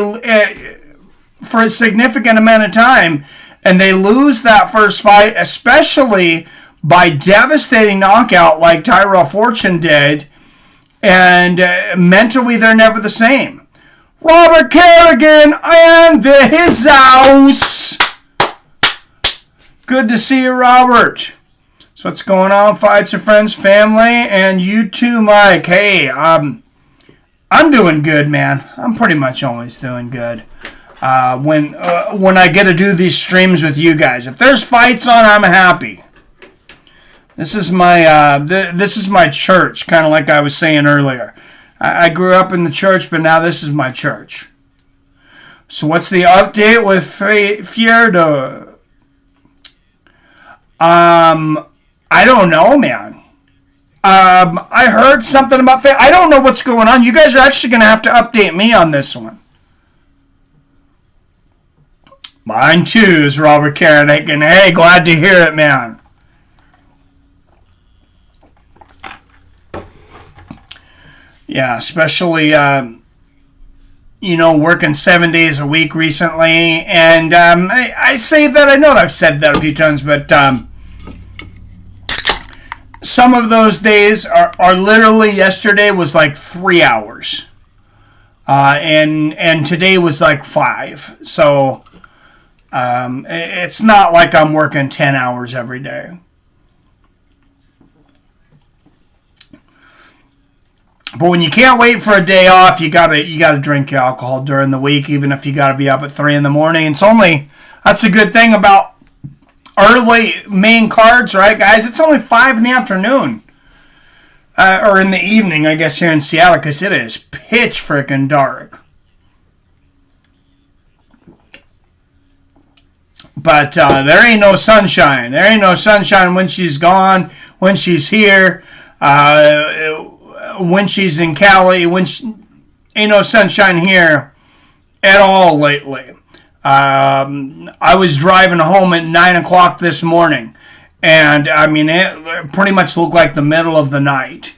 for a significant amount of time, and they lose that first fight, especially by devastating knockout like Tyrell Fortune did, and mentally they're never the same. Robert Kerrigan and his house. Good to see you, Robert. So what's going on, Fights of Friends family, and you too, Mike? Hey, I'm doing good, man. I'm pretty much always doing good. When I get to do these streams with you guys, if there's fights on, I'm happy. This is my church, kind of like I was saying earlier. I grew up in the church, but now this is my church. So what's the update with Fierdo? I don't know, man. I heard something about I don't know what's going on. You guys are actually going to have to update me on this one. Mine too is Robert Carradine. Hey, glad to hear it, man. Yeah, especially, working 7 days a week recently. And I say that, I know I've said that a few times, but some of those days are literally, yesterday was like 3 hours. And today was like 5. So... it's not like I'm working 10 hours every day. But when you can't wait for a day off, you gotta drink alcohol during the week, even if you gotta be up at 3 in the morning. That's a good thing about early main cards, right, guys? It's only 5 in the afternoon. Or in the evening, I guess, here in Seattle, because it is pitch freaking dark. But there ain't no sunshine. There ain't no sunshine when she's gone, when she's here, when she's in Cali. Ain't no sunshine here at all lately. I was driving home at 9 o'clock this morning, And, I mean, it pretty much looked like the middle of the night.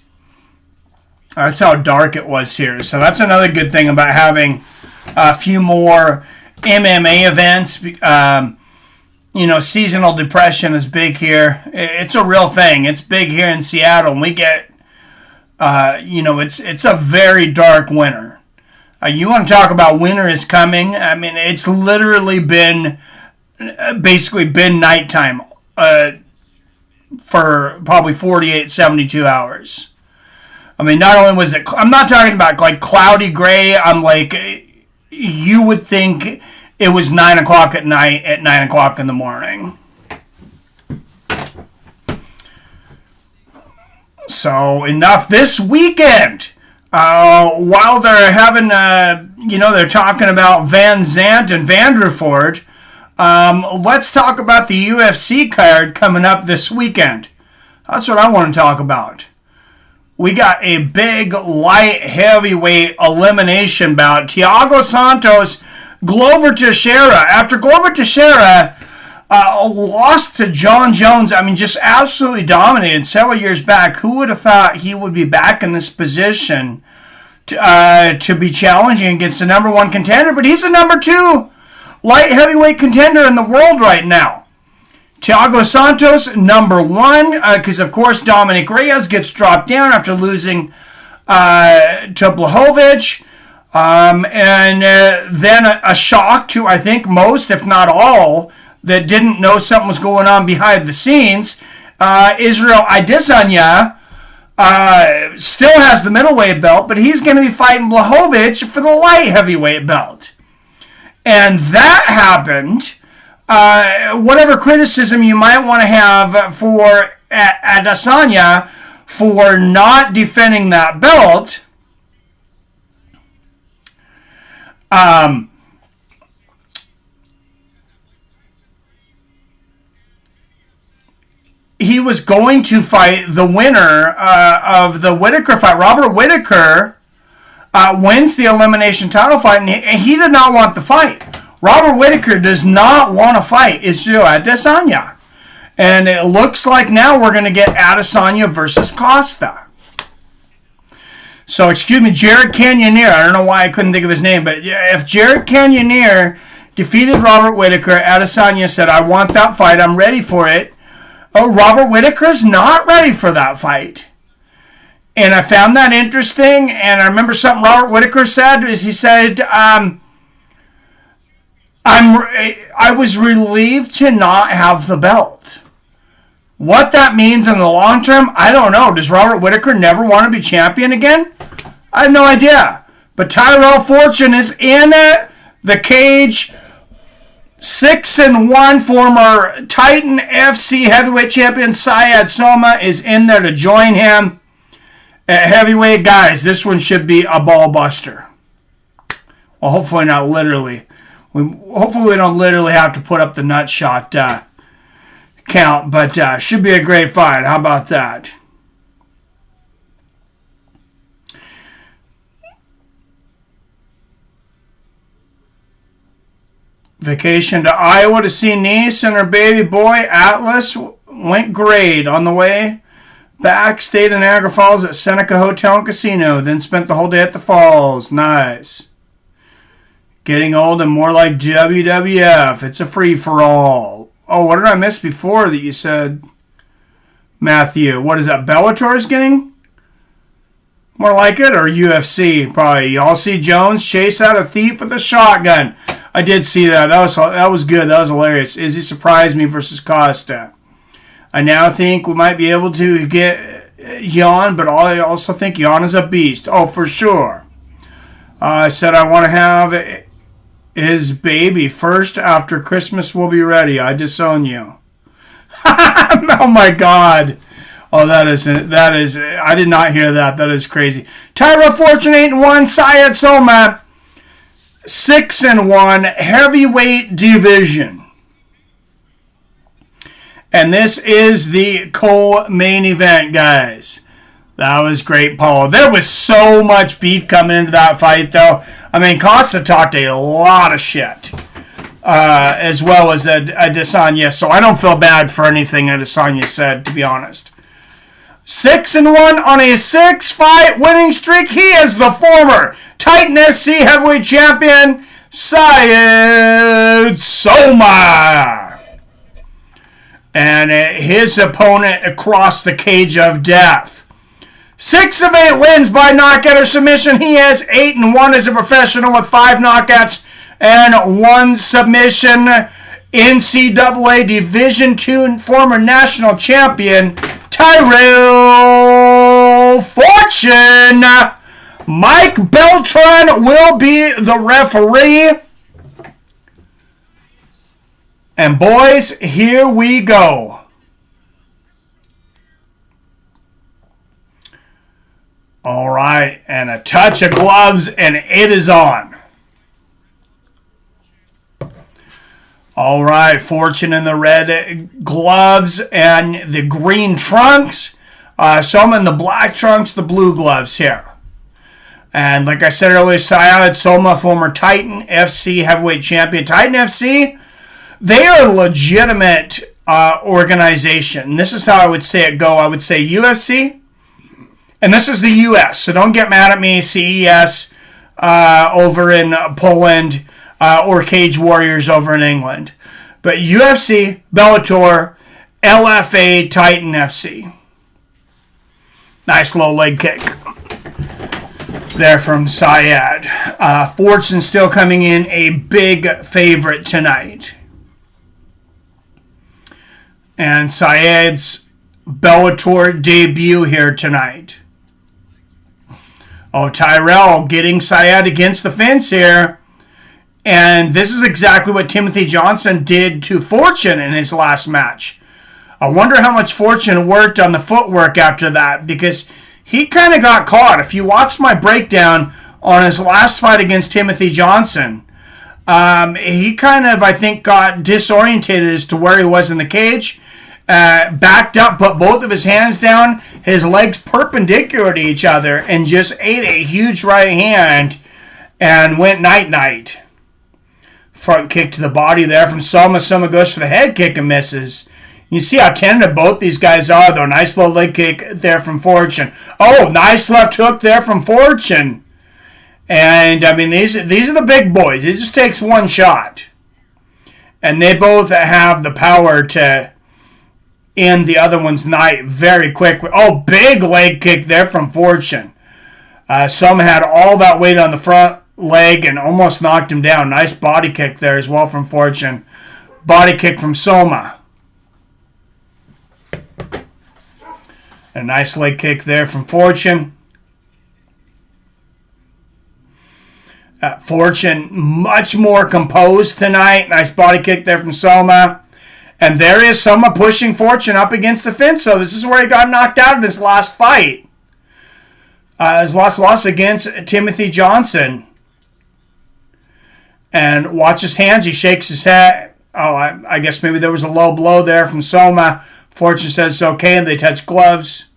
That's how dark it was here. So that's another good thing about having a few more MMA events. Seasonal depression is big here. It's a real thing. It's big here in Seattle. And we get, it's a very dark winter. You want to talk about winter is coming? I mean, it's literally basically been nighttime for probably 48, 72 hours. I mean, not only was it, I'm not talking about like cloudy gray. I'm like, you would think it was 9 o'clock at night at 9 o'clock in the morning. So enough this weekend. While they're having, they're talking about Van Zandt and Vanderford, let's talk about the UFC card coming up this weekend. That's what I want to talk about. We got a big light heavyweight elimination bout. Thiago Santos, Glover Teixeira. After Glover Teixeira lost to John Jones, I mean, just absolutely dominated several years back. Who would have thought he would be back in this position to be challenging against the number one contender? But he's the number 2 light heavyweight contender in the world right now. Thiago Santos, number 1, because, of course, Dominic Reyes gets dropped down after losing to Blachowicz. And then a shock to, I think, most, if not all, that didn't know something was going on behind the scenes. Israel Adesanya still has the middleweight belt, but he's going to be fighting Blachowicz for the light heavyweight belt. And that happened. Whatever criticism you might want to have for Adesanya for not defending that belt, he was going to fight the winner of the Whittaker fight. Robert Whittaker wins the elimination title fight, and he did not want the fight. Robert Whittaker does not want to fight Israel Adesanya. And it looks like now we're going to get Adesanya versus Costa. So, excuse me, Jared Cannonier. I don't know why I couldn't think of his name, but if Jared Cannonier defeated Robert Whittaker, Adesanya said, I want that fight, I'm ready for it. Oh, Robert Whittaker's not ready for that fight. And I found that interesting, and I remember something Robert Whittaker said, is he said, I was relieved to not have the belt. What that means in the long term, I don't know. Does Robert Whittaker never want to be champion again? I have no idea. But Tyrell Fortune is in the cage. 6-1 former Titan FC heavyweight champion Syed Soma is in there to join him at heavyweight. Guys, this one should be a ball buster. Well, hopefully not literally. Hopefully we don't literally have to put up the nut shot count, but should be a great fight. How about that? Vacation to Iowa to see niece and her baby boy Atlas went great. On the way back, stayed in Niagara Falls at Seneca Hotel and Casino, then spent the whole day at the falls. Nice. Getting old and more like WWF. It's a free-for-all. Oh, what did I miss before that you said, Matthew? What is that, Bellator is getting? More like it, or UFC? Probably. Y'all see Jones chase out a thief with a shotgun. I did see that. That was good. That was hilarious. Izzy surprised me versus Costa. I now think we might be able to get Jan, but I also think Jan is a beast. Oh, for sure. I said I want to have his baby first. After Christmas we'll be ready. I disown you. Oh my God. Oh, that is, I did not hear that. That is crazy. Tyra Fortune 8-1, Syed Soma 6-1, heavyweight division. And this is the co-main event, guys. That was great, Paul. There was so much beef coming into that fight, though. I mean, Costa talked a lot of shit as well as Adesanya. So I don't feel bad for anything Adesanya said, to be honest. 6-1 on a 6-fight winning streak. He is the former Titan FC heavyweight champion, Syed Soma. And his opponent across the cage of death. 6 of 8 wins by knockout or submission. He has 8-1 as a professional with 5 knockouts and 1 submission. NCAA Division II former national champion, Tyrell Fortune. Mike Beltran will be the referee. And boys, here we go. All right, and a touch of gloves, and it is on. All right, Fortune in the red gloves and the green trunks. Some in the black trunks, the blue gloves here. And like I said earlier, Syed Soma, former Titan FC heavyweight champion. Titan FC, they are a legitimate organization. This is how I would say it go. I would say UFC, and this is the US, so don't get mad at me, CES over in Poland, or Cage Warriors over in England. But UFC, Bellator, LFA, Titan FC. Nice low leg kick there from Syed. Fortune still coming in a big favorite tonight. And Syed's Bellator debut here tonight. Oh, Tyrell getting Syed against the fence here. And this is exactly what Timothy Johnson did to Fortune in his last match. I wonder how much Fortune worked on the footwork after that, because he kind of got caught. If you watched my breakdown on his last fight against Timothy Johnson, he kind of, I think, got disorientated as to where he was in the cage. Backed up, put both of his hands down, his legs perpendicular to each other, and just ate a huge right hand and went night-night. Front kick to the body there from Soma. Soma goes for the head kick and misses. You see how tentative both these guys are, though. Nice low leg kick there from Fortune. Oh, nice left hook there from Fortune. And, I mean, these are the big boys. It just takes one shot. And they both have the power to end the other one's night very quickly. Oh, big leg kick there from Fortune. Soma had all that weight on the front leg and almost knocked him down. Nice body kick there as well from Fortune. Body kick from Soma. A nice leg kick there from Fortune. Fortune much more composed tonight. Nice body kick there from Soma. And there is Soma pushing Fortune up against the fence. So this is where he got knocked out in his last fight. His last loss against Timothy Johnson. And watch his hands. He shakes his head. Oh, I guess maybe there was a low blow there from Soma. Fortune says it's okay, and they touch gloves.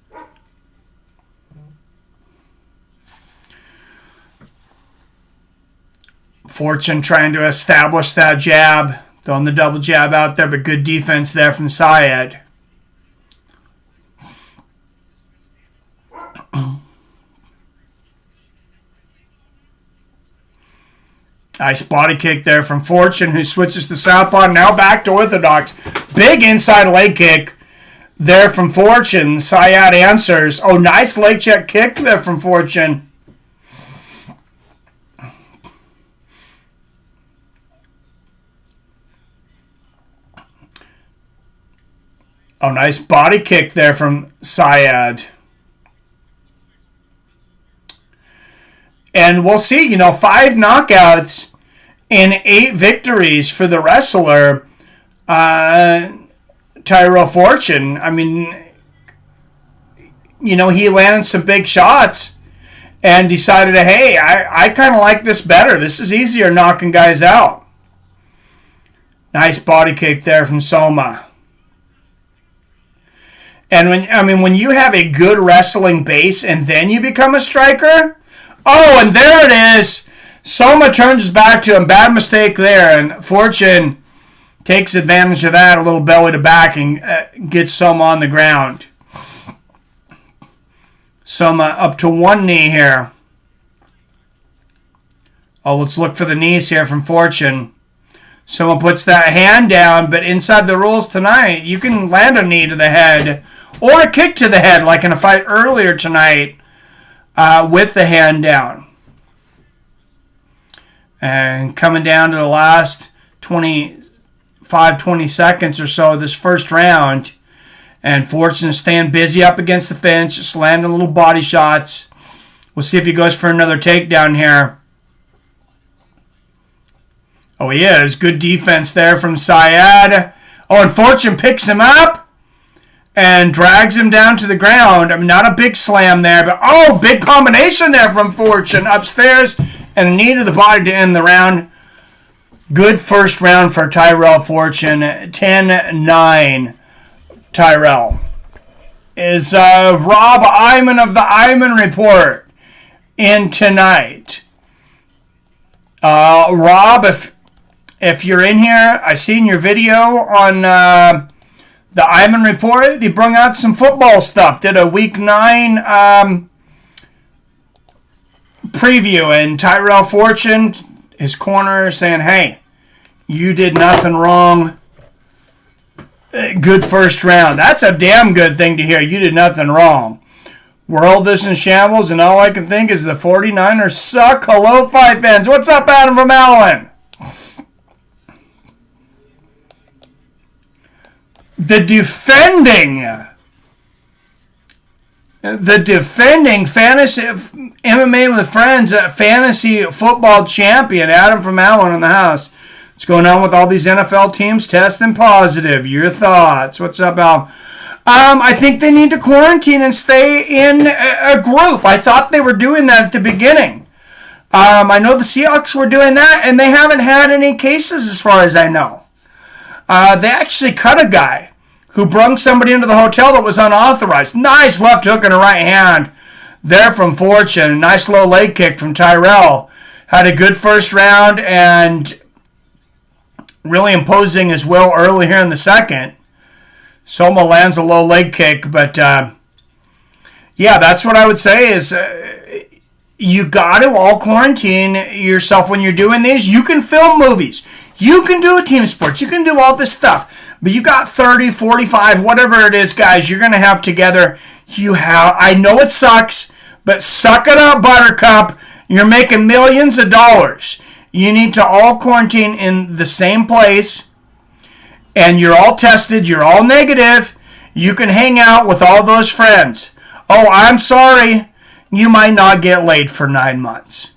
Fortune trying to establish that jab. Throwing the double jab out there, but good defense there from Syed. Nice body kick there from Fortune, who switches to southpaw. Now back to orthodox. Big inside leg kick there from Fortune. Syed answers. Oh, nice leg check kick there from Fortune. Oh, nice body kick there from Syed. And we'll see, 5 knockouts and 8 victories for the wrestler, Tyrell Fortune. I mean, he landed some big shots and decided, hey, I kind of like this better. This is easier knocking guys out. Nice body kick there from Soma. And when you have a good wrestling base and then you become a striker, oh, and there it is. Soma turns his back to him. Bad mistake there. And Fortune takes advantage of that, a little belly to back, and gets Soma on the ground. Soma up to one knee here. Oh, let's look for the knees here from Fortune. Soma puts that hand down, but inside the rules tonight, you can land a knee to the head or a kick to the head, like in a fight earlier tonight with the hand down. And coming down to the last 20 seconds or so of this first round. And Fortune staying busy up against the fence, just landing little body shots. We'll see if he goes for another takedown here. Oh, he is. Good defense there from Syed. Oh, and Fortune picks him up and drags him down to the ground. I mean, not a big slam there, but oh, big combination there from Fortune. Upstairs and a knee to the body to end the round. Good first round for Tyrell Fortune. 10-9. Tyrell. Is Rob Iman of the Iman Report in tonight. Rob, if you're in here, I seen your video on the Iman Report. He brought out some football stuff. Did a Week 9 preview, and Tyrell Fortune, his corner, saying, hey, you did nothing wrong. Good first round. That's a damn good thing to hear. You did nothing wrong. World is in shambles, and all I can think is the 49ers suck. Hello, Fight fans. What's up, Adam from Allen? The defending fantasy MMA with friends fantasy football champion, Adam from Allen, in the house. What's going on with all these NFL teams testing positive? Your thoughts? What's up, Al? I think they need to quarantine and stay in a group. I thought they were doing that at the beginning. I know the Seahawks were doing that, and they haven't had any cases as far as I know. They actually cut a guy who brung somebody into the hotel that was unauthorized. Nice left hook and a right hand there from Fortune. Nice low leg kick from Tyrell. Had a good first round and really imposing his will early here in the second. Soma lands a low leg kick, but yeah, that's what I would say is you got to all quarantine yourself when you're doing these. You can film movies. You can do a team sports. You can do all this stuff. But you got 30, 45, whatever it is, guys, you're going to have together. I know it sucks, but suck it up, Buttercup. You're making millions of dollars. You need to all quarantine in the same place, and you're all tested, you're all negative. You can hang out with all those friends. Oh, I'm sorry, you might not get laid for 9 months.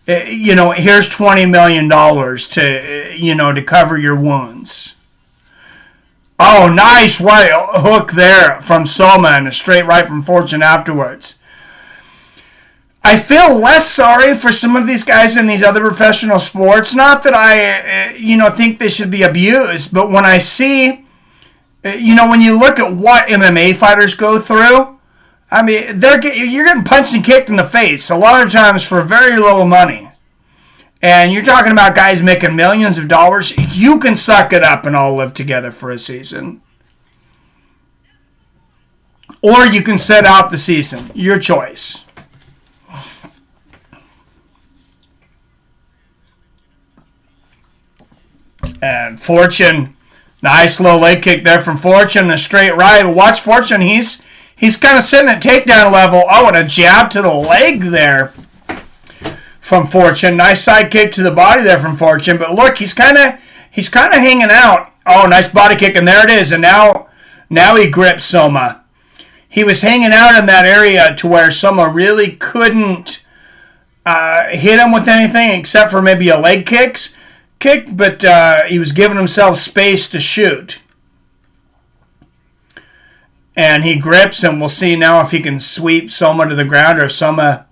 Here's $20 million to cover your wounds. Oh, nice right hook there from Soma and a straight right from Fortune afterwards. I feel less sorry for some of these guys in these other professional sports. Not that I, think they should be abused, but when I see, when you look at what MMA fighters go through, I mean, you're getting punched and kicked in the face a lot of times for very little money. And you're talking about guys making millions of dollars. You can suck it up and all live together for a season. Or you can sit out the season. Your choice. And Fortune, nice low leg kick there from Fortune, a straight right. Watch Fortune, he's kind of sitting at takedown level. Oh, and a jab to the leg there from Fortune. Nice side kick to the body there from Fortune. But look, he's kind of hanging out. Oh, nice body kick, and there it is. And now he grips Soma. He was hanging out in that area to where Soma really couldn't hit him with anything except for maybe a leg kick, but he was giving himself space to shoot. And he grips him. We'll see now if he can sweep Soma to the ground or if Soma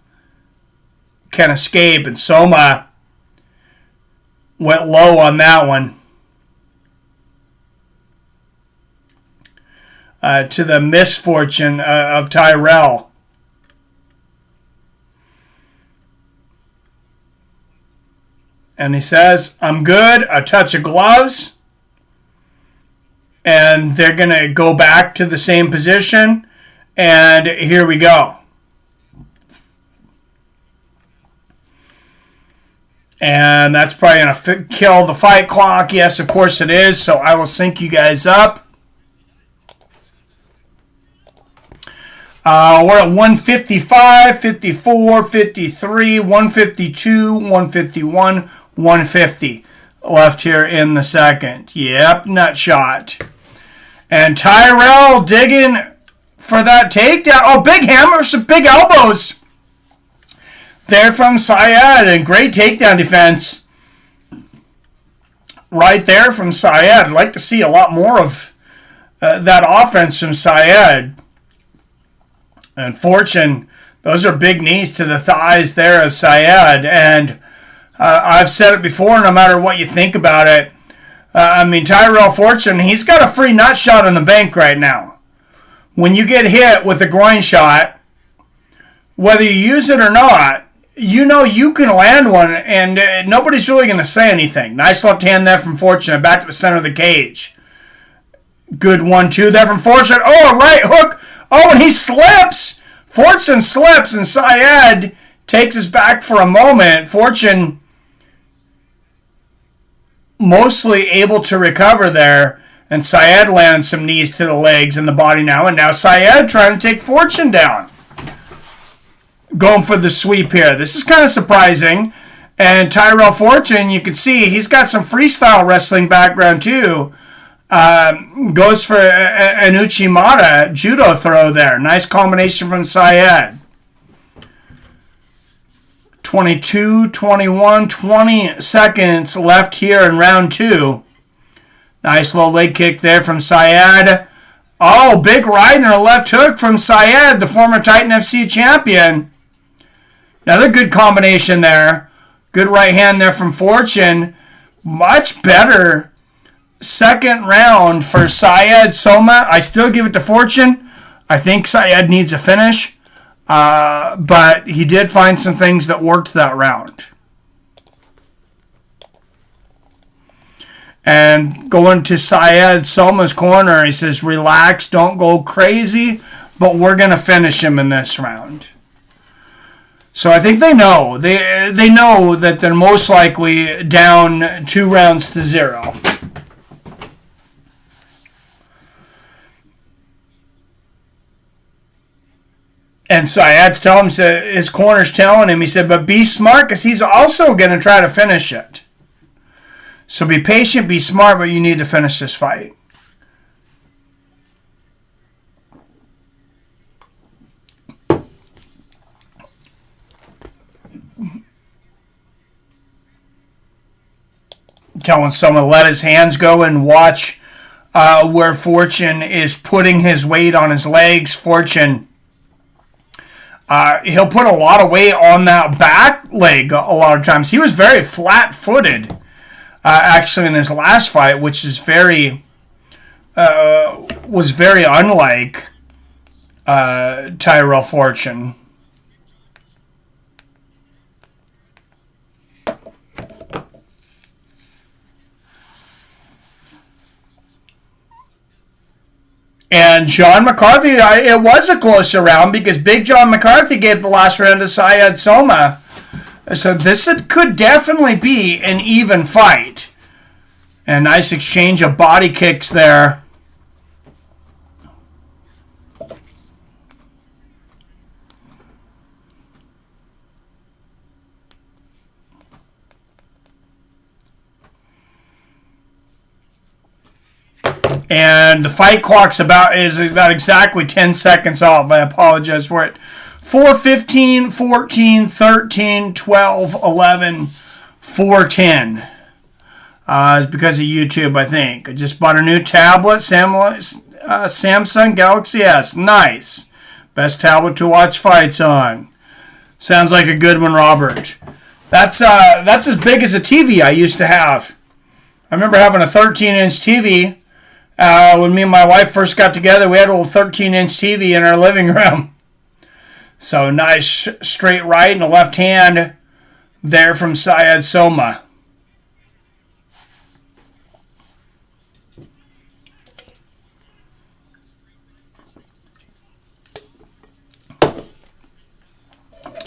can escape. And Soma went low on that one. To the misfortune of Tyrell. And he says, I'm good. A touch of gloves. And they're going to go back to the same position. And here we go. And that's probably going to kill the fight clock. Yes, of course it is. So I will sync you guys up. We're at 155, 54, 53, 152, 151, 150 left here in the second. Yep, nut shot. And Tyrell digging for that takedown. Oh, big hammer, some big elbows there from Syed. And great takedown defense right there from Syed. I'd like to see a lot more of that offense from Syed. And Fortune, those are big knees to the thighs there of Syed. And I've said it before, no matter what you think about it. Tyrell Fortune, he's got a free nut shot in the bank right now. When you get hit with a groin shot, whether you use it or not, you know you can land one, and nobody's really going to say anything. Nice left hand there from Fortune, back to the center of the cage. Good 1-2 there from Fortune. Oh, a right hook. Oh, and he slips. Fortune slips, and Syed takes his back for a moment. Fortune mostly able to recover there, and Syed lands some knees to the legs and the body now, and now Syed trying to take Fortune down. Going for the sweep here. This is kind of surprising. And Tyrell Fortune, you can see he's got some freestyle wrestling background too. Goes for an Uchimata judo throw there. Nice combination from Syed. 22, 21, 20 seconds left here in round 2. Nice low leg kick there from Syed. Oh, big right and a left hook from Syed, the former Titan FC champion. Another good combination there. Good right hand there from Fortune. Much better second round for Syed Soma. I still give it to Fortune. I think Syed needs a finish. But he did find some things that worked that round. And going to Syed Soma's corner, he says, relax, don't go crazy, but we're going to finish him in this round. So I think they know. They know that they're most likely down 2-0. And Syed's telling him, his corner's telling him, he said, but be smart because he's also going to try to finish it. So be patient, be smart, but you need to finish this fight. Telling someone to let his hands go and watch where Fortune is putting his weight on his legs. Fortune, he'll put a lot of weight on that back leg a lot of times. He was very flat-footed, actually, in his last fight, which is was very unlike Tyrell Fortune. And John McCarthy, it was a closer round because Big John McCarthy gave the last round to Syed Soma. So this could definitely be an even fight. And nice exchange of body kicks there. And the fight clock's about exactly 10 seconds off. I apologize for it. 4:15, 14, 13, 12, 11, 4:10. It's because of YouTube, I think. I just bought a new tablet, Samsung Galaxy S. Nice. Best tablet to watch fights on. Sounds like a good one, Robert. That's as big as a TV I used to have. I remember having a 13-inch TV. When me and my wife first got together, we had a little 13-inch TV in our living room. So nice straight right and a left hand there from Syed Soma.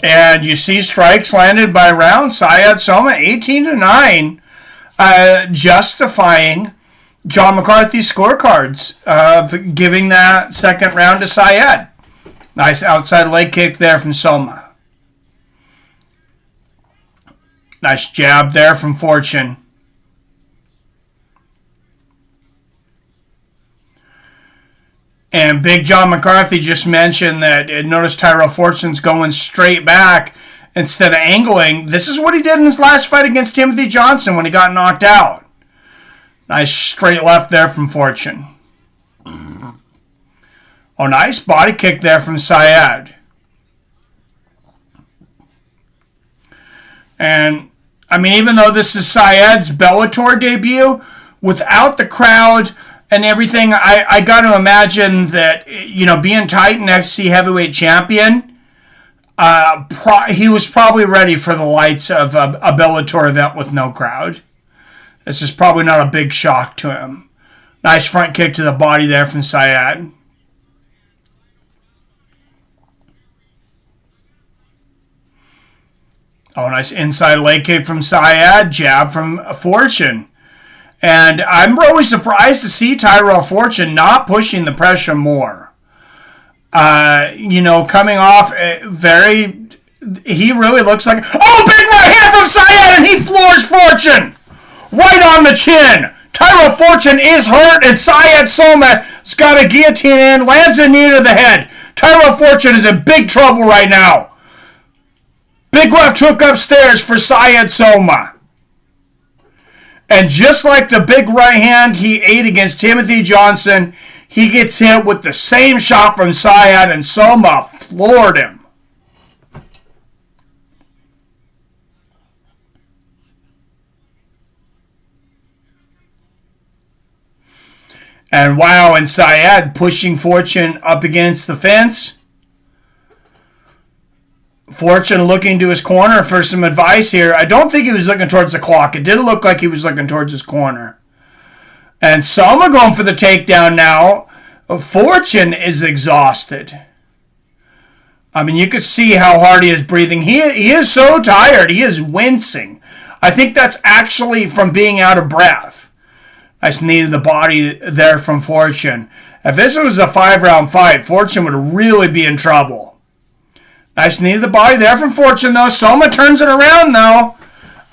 And you see strikes landed by round. Syed Soma, 18-9, justifying John McCarthy's scorecards of giving that second round to Syed. Nice outside leg kick there from Soma. Nice jab there from Fortune. And Big John McCarthy just mentioned that, notice Tyrell Fortune's going straight back instead of angling. This is what he did in his last fight against Timothy Johnson when he got knocked out. Nice straight left there from Fortune. Oh, nice body kick there from Syed. And, I mean, even though this is Syed's Bellator debut, without the crowd and everything, I got to imagine that, being Titan FC heavyweight champion, he was probably ready for the lights of a Bellator event with no crowd. This is probably not a big shock to him. Nice front kick to the body there from Syed. Oh, nice inside leg kick from Syed. Jab from Fortune. And I'm really surprised to see Tyrell Fortune not pushing the pressure more. Coming off he really looks like, oh, big right hand from Syed, and he floors Fortune. Right on the chin. Tyrell Fortune is hurt, and Syed Soma's got a guillotine in, lands a knee to the head. Tyrell Fortune is in big trouble right now. Big left hook upstairs for Syed Soma. And just like the big right hand he ate against Timothy Johnson, he gets hit with the same shot from Syed, and Soma floored him. And wow, and Syed pushing Fortune up against the fence. Fortune looking to his corner for some advice here. I don't think he was looking towards the clock. It didn't look like he was looking towards his corner. And Soma going for the takedown now. Fortune is exhausted. I mean, you could see how hard he is breathing. He is so tired. He is wincing. I think that's actually from being out of breath. Nice knee to the body there from Fortune. If this was a 5-round fight, Fortune would really be in trouble. Nice knee to the body there from Fortune, though. Soma turns it around, though.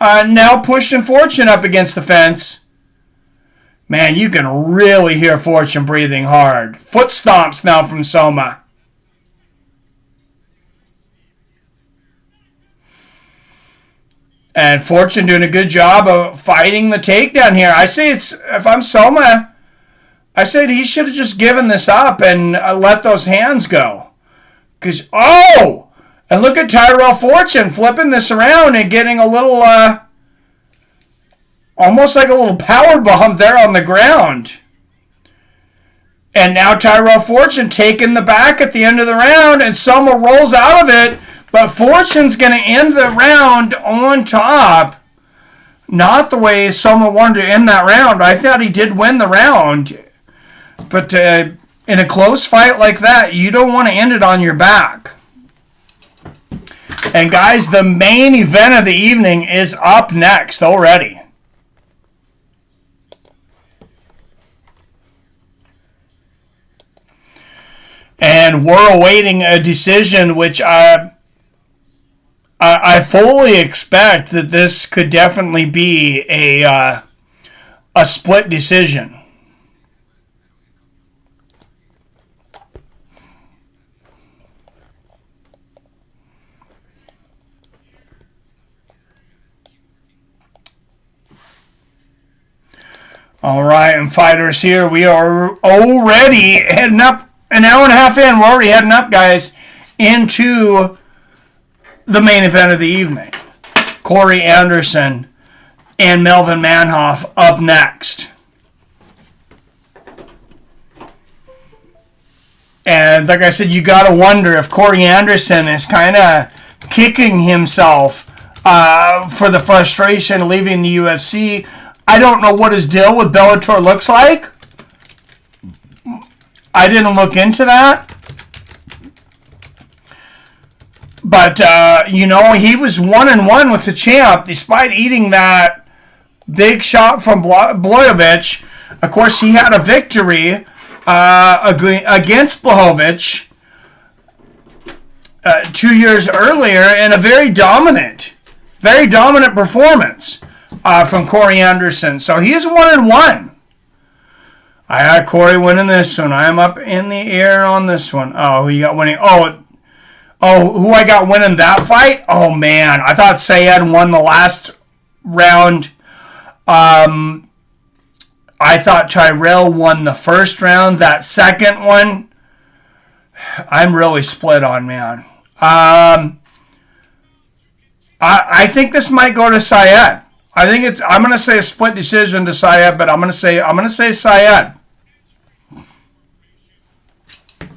Now pushing Fortune up against the fence. Man, you can really hear Fortune breathing hard. Foot stomps now from Soma. And Fortune doing a good job of fighting the takedown here. I say if I'm Soma, I said he should have just given this up and let those hands go. And look at Tyrell Fortune flipping this around and getting a little, almost like a little power bomb there on the ground. And now Tyrell Fortune taking the back at the end of the round, and Soma rolls out of it, but Fortune's going to end the round on top. Not the way Soma wanted to end that round. I thought he did win the round. But in a close fight like that, you don't want to end it on your back. And guys, the main event of the evening is up next already. And we're awaiting a decision, which I fully expect that this could definitely be a split decision. All right, and fighters here, we are already heading up, an hour and a half in, we're already heading up, guys, into the main event of the evening. Corey Anderson and Melvin Manhoeff up next. And like I said, you got to wonder if Corey Anderson is kind of kicking himself for the frustration of leaving the UFC. I don't know what his deal with Bellator looks like. I didn't look into that. But But, he was 1-1 with the champ, despite eating that big shot from Blachowicz. Of course, he had a victory against Blachowicz 2 years earlier, and a very dominant performance from Corey Anderson. So he is 1-1. I had Corey winning this one. I am up in the air on this one. Oh, who you got winning? Who I got winning that fight? Oh, man. I thought Sayed won the last round. I thought Tyrell won the first round. That second one, I'm really split on, man. I think this might go to Sayed. I'm going to say a split decision to Sayed, but I'm going to say Sayed.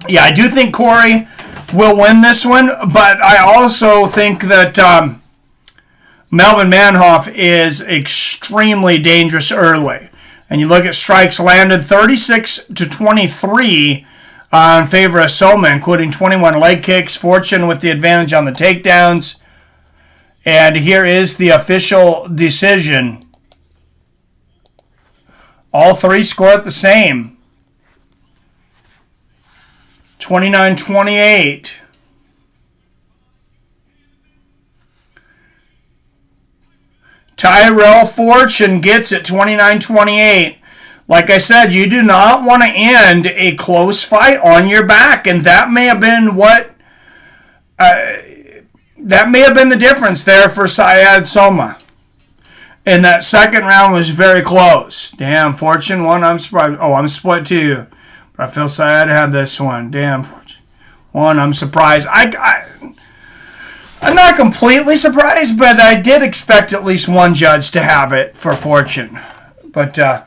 Yeah, I do think Corey will win this one, but I also think that Melvin Manhoeff is extremely dangerous early. And you look at strikes landed, 36-23 in favor of Soma, including 21 leg kicks. Fortune with the advantage on the takedowns. And here is the official decision. All three score it the same. 29-28. Tyrell Fortune gets it, 29-28. Like I said, you do not want to end a close fight on your back, and that may have been the difference there for Sayed Soma. And that second round was very close. Damn, Fortune won. I'm surprised. Oh, I'm split too. But I feel Sayed had this one. Damn, Fortune won. I'm surprised. I'm not completely surprised, but I did expect at least one judge to have it for Fortune. But, and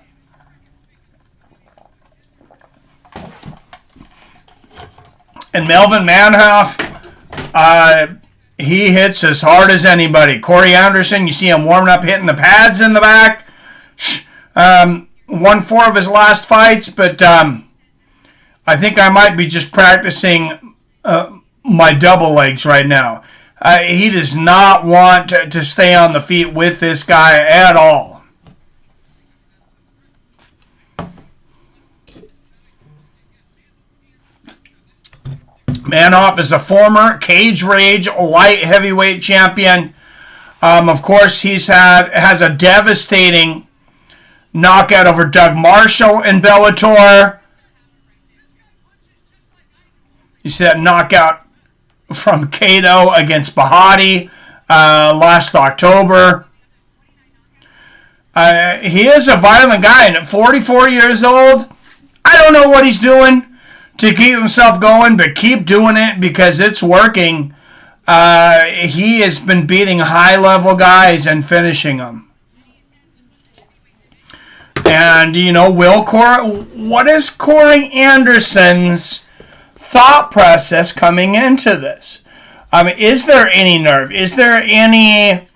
Melvin Manhoeff, he hits as hard as anybody. Corey Anderson, you see him warming up, hitting the pads in the back. Won 4 of his last fights, but I think I might be just practicing my double legs right now. He does not want to stay on the feet with this guy at all. Manhoeff is a former Cage Rage light heavyweight champion. Of course, has a devastating knockout over Doug Marshall in Bellator. You see that knockout from Kato against Bahati last October. He is a violent guy, and at 44 years old, I don't know what he's doing to keep himself going, but keep doing it because it's working. He has been beating high-level guys and finishing them. And, what is Corey Anderson's thought process coming into this? I mean, is there any nerve? Is there any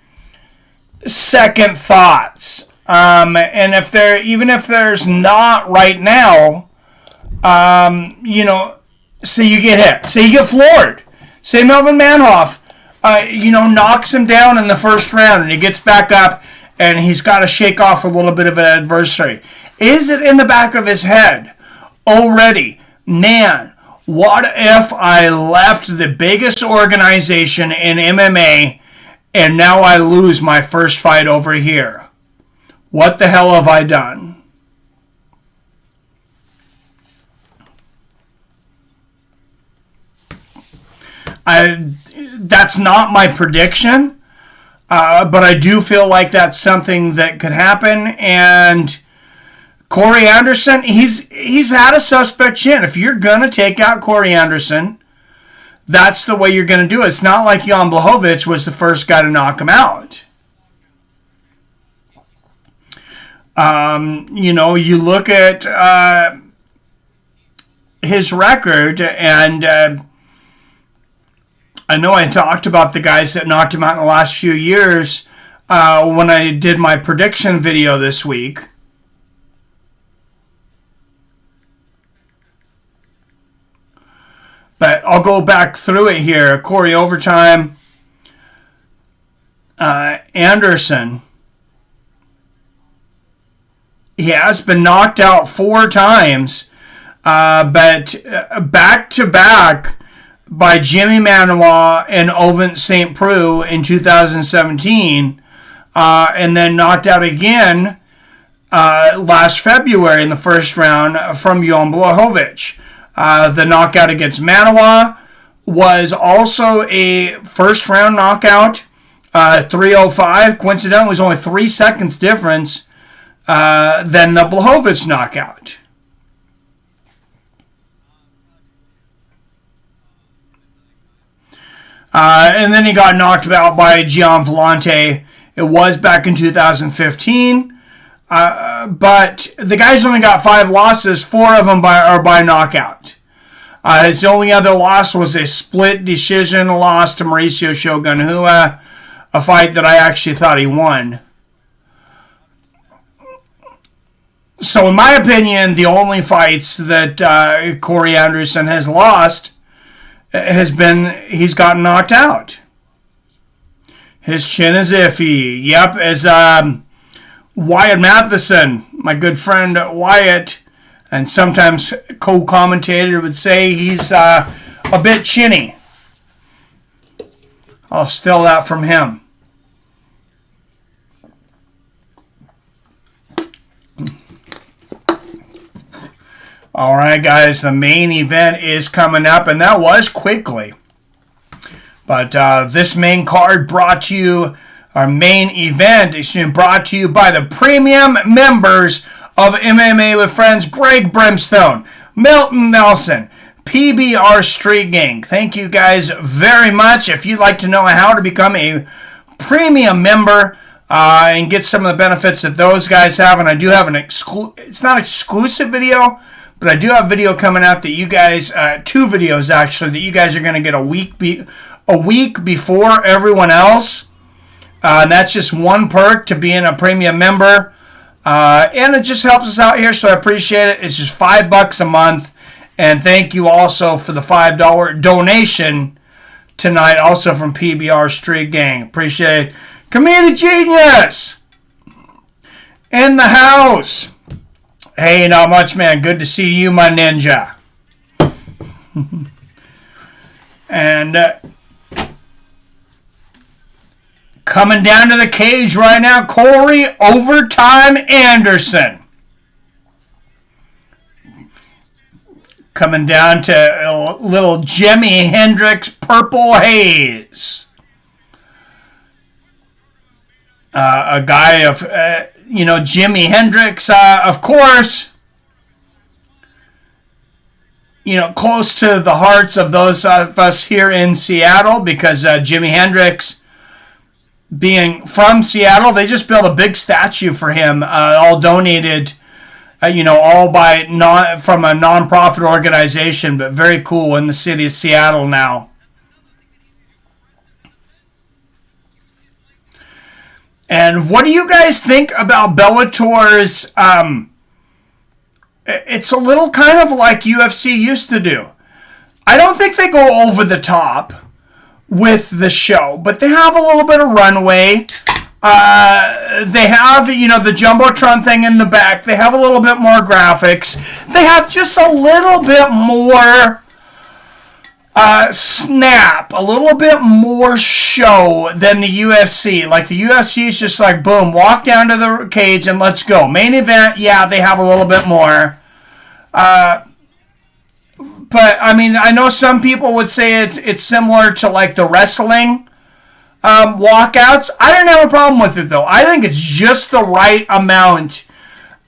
second thoughts? And even if there's not right now, say you get hit, say you get floored, say Melvin Manhoeff, knocks him down in the first round and he gets back up and he's got to shake off a little bit of an adversary. Is it in the back of his head already? Man, what if I left the biggest organization in MMA and now I lose my first fight over here? What the hell have I done? That's not my prediction, but I do feel like that's something that could happen. And Corey Anderson, he's had a suspect chin. If you're going to take out Corey Anderson, that's the way you're going to do it. It's not like Jan Blachowicz was the first guy to knock him out. You look at his record, and I know I talked about the guys that knocked him out in the last few years when I did my prediction video this week. But I'll go back through it here. Corey Overtime, Anderson. He has been knocked out 4 times, but back-to-back by Jimmy Manhoeff and Ovin St. Preux in 2017, and then knocked out again last February in the first round from Jan Blachowicz. The knockout against Manhoeff was also a first-round knockout, 3:05. Coincidentally, it was only 3 seconds difference than the Blachowicz knockout. And then he got knocked out by Gian Villante. It was back in 2015. But the guy's only got 5 losses. 4 of them are by knockout. His only other loss was a split decision loss to Mauricio Shogun Rua, a fight that I actually thought he won. So in my opinion, the only fights that Corey Anderson has lost has been he's gotten knocked out. His chin is iffy. Yep, as Wyatt Matheson, my good friend Wyatt, and sometimes co-commentator would say he's a bit chinny. I'll steal that from him. All right, guys, the main event is coming up, and that was quickly. But this main card brought to you, our main event is brought to you by the premium members of MMA with Friends, Greg Brimstone, Milton Nelson, PBR Street Gang. Thank you guys very much. If you'd like to know how to become a premium member and get some of the benefits that those guys have, and I do have it's not exclusive video, but I do have video coming out that you guys, 2 videos actually, that you guys are going to get a week before everyone else. And that's just one perk to being a premium member. And it just helps us out here, so I appreciate it. It's just $5 a month. And thank you also for the $5 donation tonight, also from PBR Street Gang. Appreciate it. Comedic Genius in the house. Hey, not much, man. Good to see you, my ninja. And coming down to the cage right now, Corey Overtime Anderson. Coming down to little Jimi Hendrix Purple Haze. A guy of... Jimi Hendrix, of course, close to the hearts of those of us here in Seattle, because Jimi Hendrix, being from Seattle, they just built a big statue for him, all donated, all from a non-profit organization, but very cool, in the city of Seattle now. And what do you guys think about Bellator's, it's a little kind of like UFC used to do. I don't think they go over the top with the show, but they have a little bit of runway. They have, the Jumbotron thing in the back. They have a little bit more graphics. They have just a little bit more... snap, a little bit more show than the UFC. Like, the UFC is just like, boom, walk down to the cage and let's go. Main event, yeah, they have a little bit more. But, I mean, I know some people would say it's similar to, like, the wrestling walkouts. I don't have a problem with it, though. I think it's just the right amount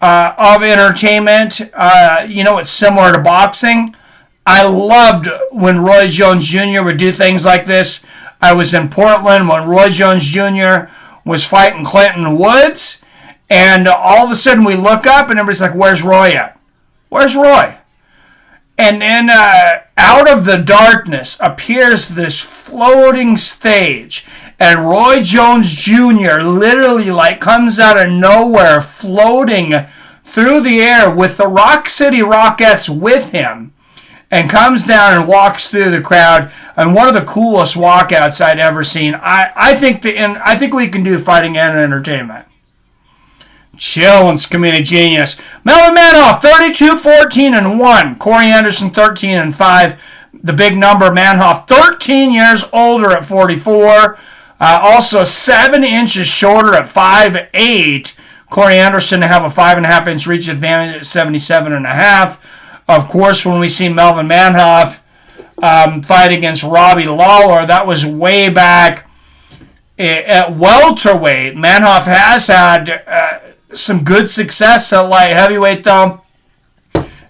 of entertainment. It's similar to boxing. I loved when Roy Jones Jr. would do things like this. I was in Portland when Roy Jones Jr. was fighting Clinton Woods, and all of a sudden we look up and everybody's like, where's Roy at? Where's Roy? And then out of the darkness appears this floating stage, and Roy Jones Jr. literally comes out of nowhere, floating through the air with the Rock City Rockettes with him. and comes down and walks through the crowd. And one of the coolest walkouts I'd ever seen. I think we can do fighting and entertainment. Chillins, community genius. Melvin Manhoeff, 32-14-1. Corey Anderson, 13-5. The big number, Manhoeff, 13 years older at 44. Also 7 inches shorter at 5'8". Corey Anderson to have a 5.5 inch reach advantage at 77.5. Of course, when we see Melvin Manhoeff fight against Robbie Lawler, that was way back at welterweight. Manhoeff has had some good success at light heavyweight, though,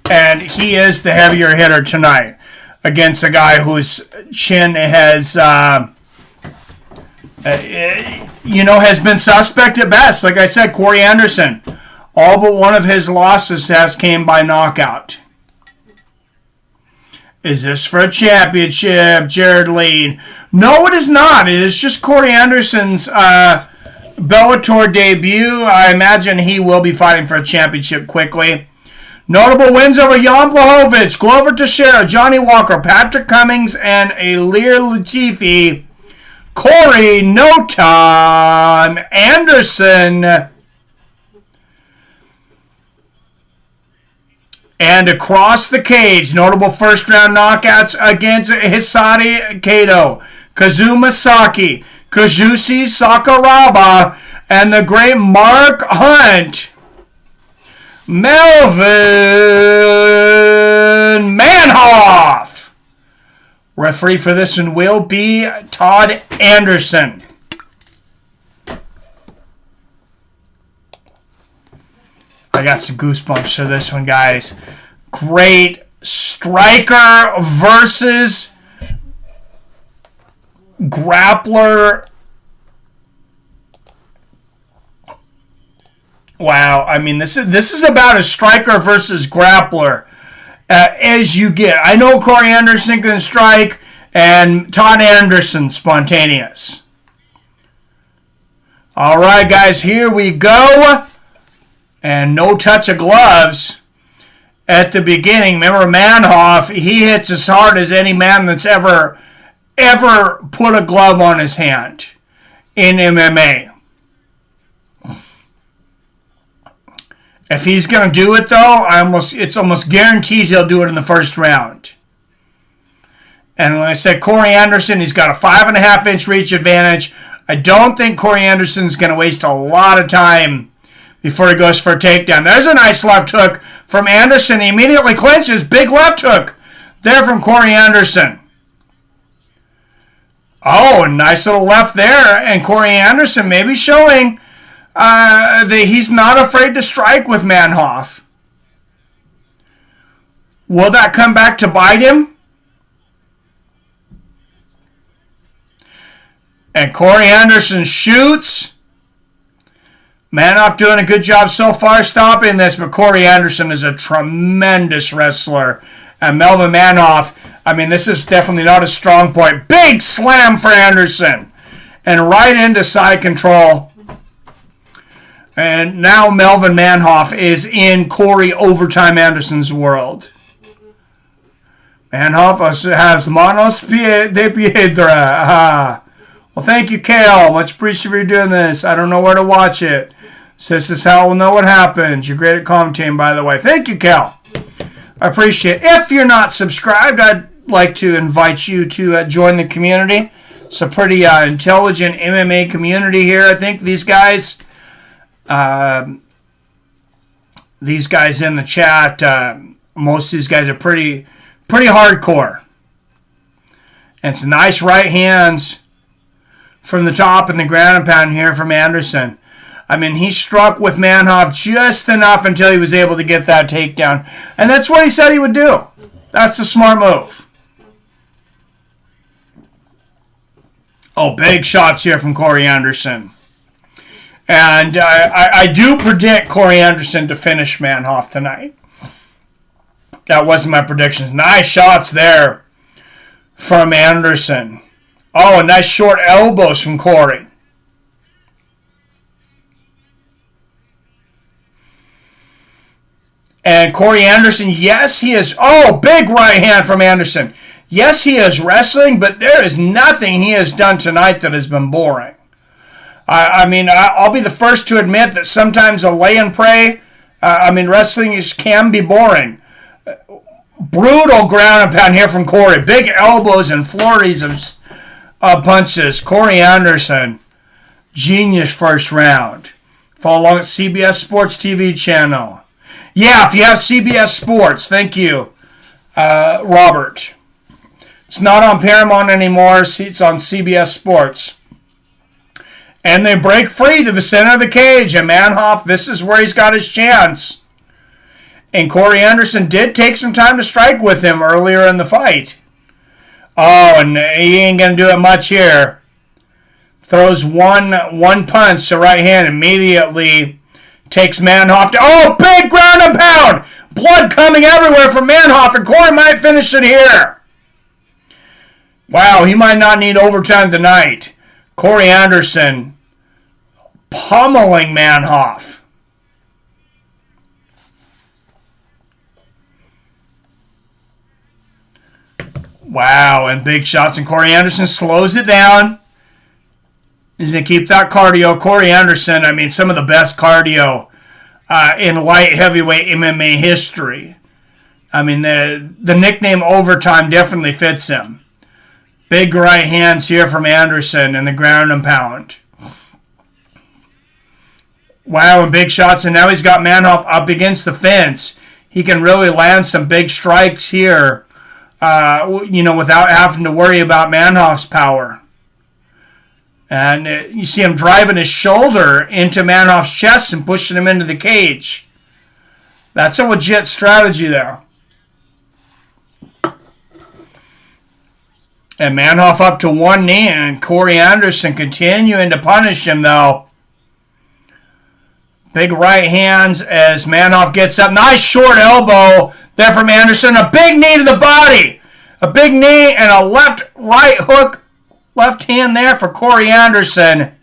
and he is the heavier hitter tonight against a guy whose chin has, has been suspect at best. Like I said, Corey Anderson, all but one of his losses has came by knockout. Is this for a championship, Jared Lee? No, it is not. It is just Corey Anderson's Bellator debut. I imagine he will be fighting for a championship quickly. Notable wins over Jan Blachowicz, Glover Teixeira, Johnny Walker, Patrick Cummings, and Ilir Latifi. Corey No Time Anderson. And across the cage, notable first-round knockouts against Hisari Kato, Kazuma Saki, Kazushi Sakuraba, and the great Mark Hunt. Melvin Manhoeff. Referee for this one will be Todd Anderson. I got some goosebumps for this one, guys. Great striker versus grappler. Wow, I mean, this is about a striker versus grappler as you get. I know Corey Anderson can strike, and Todd Anderson spontaneous. All right, guys, here we go. And no touch of gloves at the beginning. Remember, Manhoeff, he hits as hard as any man that's ever put a glove on his hand in MMA. If he's going to do it, though, it's almost guaranteed he'll do it in the first round. And like I said, Corey Anderson, he's got a 5.5 inch reach advantage. I don't think Corey Anderson's going to waste a lot of time before he goes for a takedown. There's a nice left hook from Anderson. He immediately clinches. Big left hook there from Corey Anderson. Oh, a nice little left there. And Corey Anderson maybe showing that he's not afraid to strike with Manhoeff. Will that come back to bite him? And Corey Anderson shoots. Manhoeff doing a good job so far stopping this, but Corey Anderson is a tremendous wrestler. And Melvin Manhoeff, I mean, this is definitely not a strong point. Big slam for Anderson. And right into side control. And now Melvin Manhoeff is in Corey Overtime Anderson's world. Manhoeff has manos de piedra. Well, thank you, Kale. Much appreciated for you doing this. I don't know where to watch it. So this is how we'll know what happens. You're great at commentating, by the way. Thank you, Cal. I appreciate it. If you're not subscribed, I'd like to invite you to join the community. It's a pretty intelligent MMA community here. I think these guys in the chat, most of these guys are pretty hardcore. And some nice right hands from the top and the ground and pound here from Anderson. I mean, he struck with Manhoeff just enough until he was able to get that takedown. And that's what he said he would do. That's a smart move. Oh, big shots here from Corey Anderson. And I do predict Corey Anderson to finish Manhoeff tonight. That wasn't my prediction. Nice shots there from Anderson. Oh, nice short elbows from Corey. And Corey Anderson, yes, he is. Oh, big right hand from Anderson. Yes, he is wrestling, but there is nothing he has done tonight that has been boring. I mean, I'll be the first to admit that sometimes a lay and pray, wrestling can be boring. Brutal ground and pound here from Corey. Big elbows and flurries of punches. Corey Anderson, genius first round. Follow along at CBS Sports TV channel. Yeah, if you have CBS Sports, thank you, Robert. It's not on Paramount anymore. It's on CBS Sports. And they break free to the center of the cage. And Manhoeff, this is where he's got his chance. And Corey Anderson did take some time to strike with him earlier in the fight. Oh, and he ain't going to do it much here. Throws one punch to right hand. Immediately takes Manhoeff. Oh, big ground and pound. Blood coming everywhere from Manhoeff. And Corey might finish it here. Wow, he might not need overtime tonight. Corey Anderson pummeling Manhoeff. Wow, and big shots. And Corey Anderson slows it down. He's going to keep that cardio. Corey Anderson, some of the best cardio in light heavyweight MMA history. The nickname overtime definitely fits him. Big right hands here from Anderson in the ground and pound. Wow, and big shots. And now he's got Manhoeff up against the fence. He can really land some big strikes here, without having to worry about Manhoeff's power. And you see him driving his shoulder into Manhoeff's chest and pushing him into the cage. That's a legit strategy there. And Manhoeff up to one knee, and Corey Anderson continuing to punish him, though. Big right hands as Manhoeff gets up. Nice short elbow there from Anderson. A big knee to the body. A big knee and a right hook, left hand there for Corey Anderson.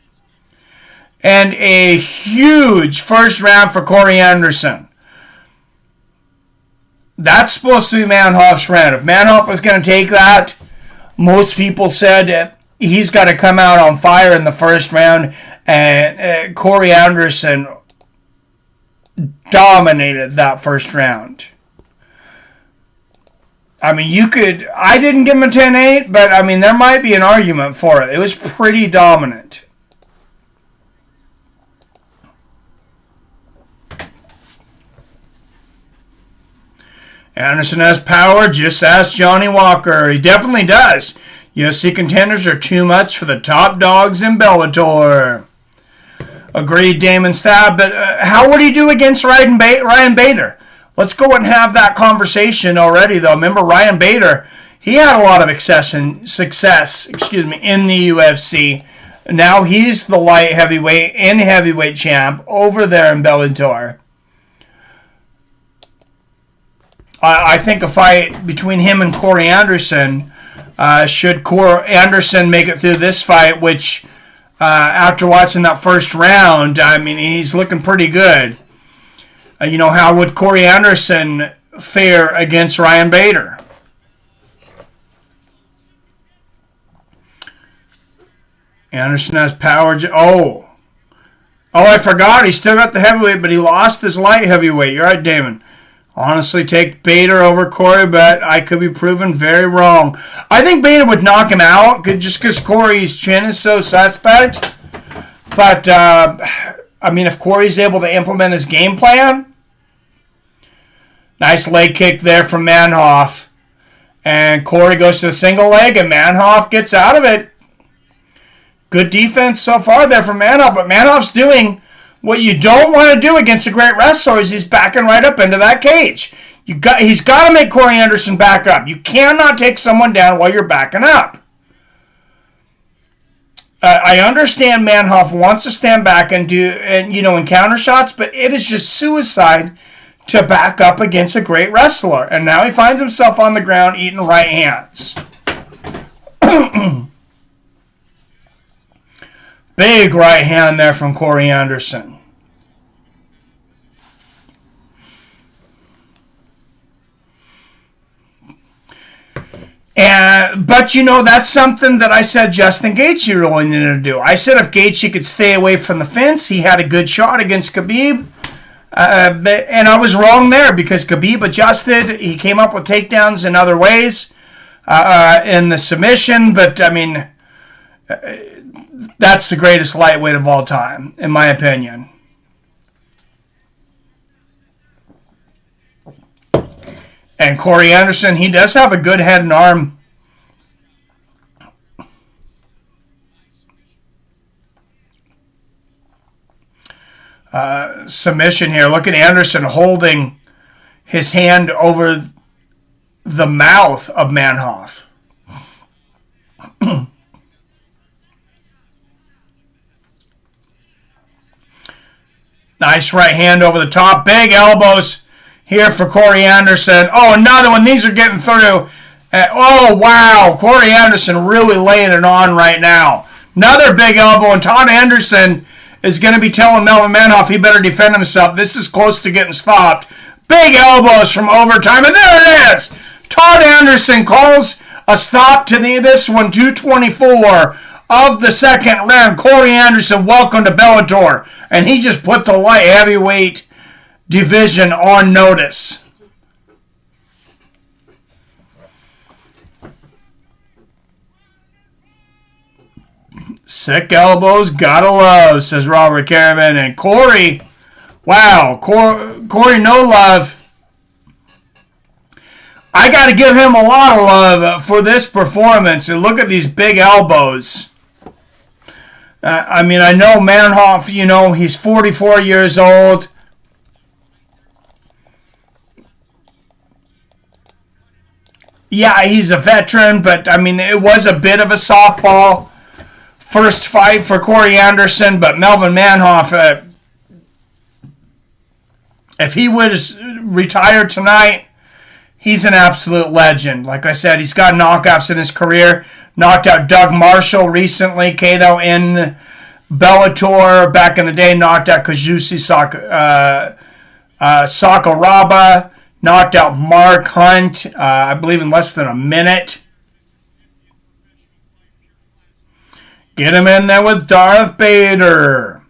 And a huge first round for Corey Anderson. That's supposed to be Manhoeff's round. If Manhoeff was going to take that, most people said he's got to come out on fire in the first round, and Corey Anderson dominated that first round. I didn't give him a 10-8, but there might be an argument for it. It was pretty dominant. Anderson has power, just ask Johnny Walker. He definitely does. UFC contenders are too much for the top dogs in Bellator. Agreed, Damon Stab, but how would he do against Ryan Bader? Let's go and have that conversation already, though. Remember, Ryan Bader, he had a lot of success in the UFC. Now he's the light heavyweight and heavyweight champ over there in Bellator. I think a fight between him and Corey Anderson, should Corey Anderson make it through this fight, which after watching that first round, he's looking pretty good. How would Corey Anderson fare against Ryan Bader? Anderson has power. I forgot. He still got the heavyweight, but he lost his light heavyweight. You're right, Damon. Honestly, take Bader over Corey, but I could be proven very wrong. I think Bader would knock him out just because Corey's chin is so suspect. But, if Corey's able to implement his game plan. Nice leg kick there from Manhoeff. And Corey goes to the single leg, and Manhoeff gets out of it. Good defense so far there from Manhoeff, but Manhoeff's doing what you don't want to do against a great wrestler is he's backing right up into that cage. He's got to make Corey Anderson back up. You cannot take someone down while you're backing up. I understand Manhoeff wants to stand back and counter shots, but it is just suicide to back up against a great wrestler. And now he finds himself on the ground eating right hands. Big right hand there from Corey Anderson. But that's something that I said Justin Gaethje really needed to do. I said if Gaethje could stay away from the fence, he had a good shot against Khabib. And I was wrong there because Khabib adjusted. He came up with takedowns in other ways in the submission. But, I mean, that's the greatest lightweight of all time, in my opinion. And Corey Anderson, he does have a good head and arm. Submission here. Look at Anderson holding his hand over the mouth of Manhoeff. Nice right hand over the top. Big elbows here for Corey Anderson. Oh, another one. These are getting through. Oh, wow. Corey Anderson really laying it on right now. Another big elbow, and Todd Anderson is going to be telling Melvin Manhoeff he better defend himself. This is close to getting stopped. Big elbows from overtime, and there it is. Todd Anderson calls a stop to this one, 2:24 of the second round. Corey Anderson, welcome to Bellator. And he just put the light heavyweight division on notice. Sick elbows, gotta love, says Robert Caravan. And Corey, wow, Corey no love. I got to give him a lot of love for this performance. And look at these big elbows. I mean, I know Manhoeff, he's 44 years old. Yeah, he's a veteran, but, I mean, it was a bit of a softball first fight for Corey Anderson, but Melvin Manhoeff, if he would retire tonight, he's an absolute legend. Like I said, he's got knockouts in his career. Knocked out Doug Marshall recently, Kato in Bellator. Back in the day, knocked out Kazushi Sakuraba. Knocked out Mark Hunt, I believe in less than a minute. Get him in there with Darth Bader.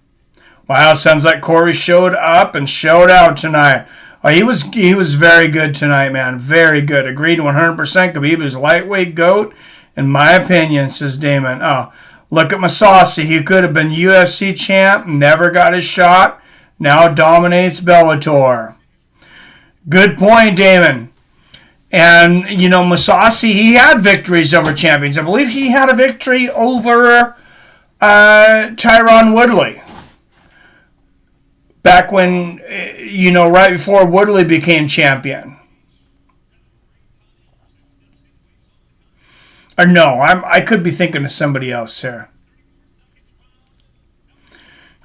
Wow, sounds like Corey showed up and showed out tonight. Oh, he was very good tonight, man. Very good. Agreed 100%. Khabib is lightweight GOAT, in my opinion, says Damon. Oh, look at Masasi. He could have been UFC champ, never got his shot. Now dominates Bellator. Good point, Damon. And, Masasi, he had victories over champions. I believe he had a victory over Tyron Woodley. Back when, right before Woodley became champion. Or no, I could be thinking of somebody else here.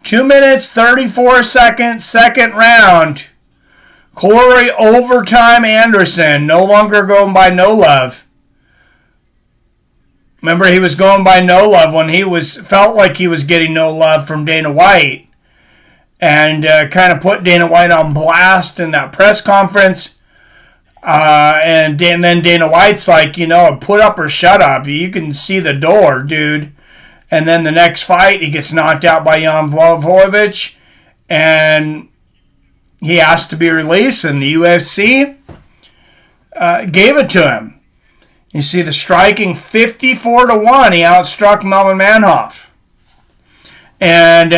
2 minutes, 34 seconds, second round. Corey Overtime Anderson, no longer going by No Love. Remember, he was going by No Love when he felt like he was getting no love from Dana White. And kind of put Dana White on blast in that press conference. And then Dana White's like, put up or shut up. You can see the door, dude. And then the next fight, he gets knocked out by Jan Blachowicz. And he asked to be released, and the UFC gave it to him. You see the striking 54-1. He outstruck Melvin Manhoeff. And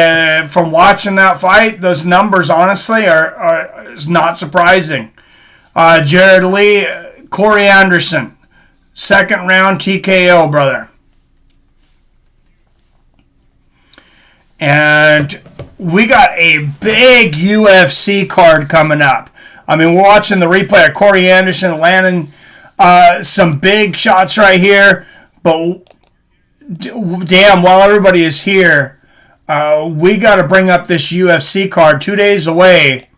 from watching that fight, those numbers honestly is not surprising. Jared Lee, Corey Anderson, second round TKO, brother. And we got a big UFC card coming up. I mean, we're watching the replay of Corey Anderson landing some big shots right here. But damn, while everybody is here, we got to bring up this UFC card 2 days away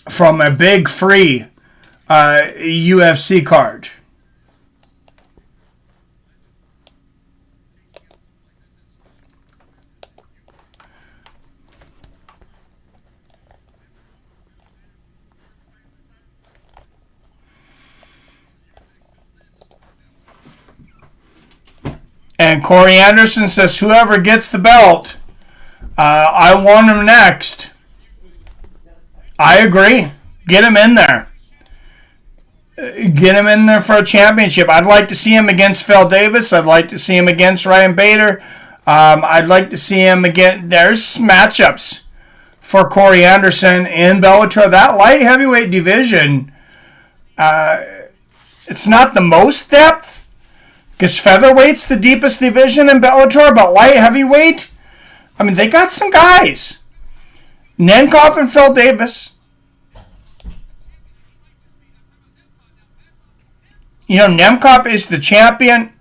from a big free UFC card. And Corey Anderson says, whoever gets the belt, I want him next. I agree. Get him in there. Get him in there for a championship. I'd like to see him against Phil Davis. I'd like to see him against Ryan Bader. I'd like to see him again. There's matchups for Corey Anderson in Bellator. That light heavyweight division, it's not the most depth because featherweight's the deepest division in Bellator, but light heavyweight, I mean, they got some guys. Nemkov and Phil Davis. You know, Nemkov is the champion.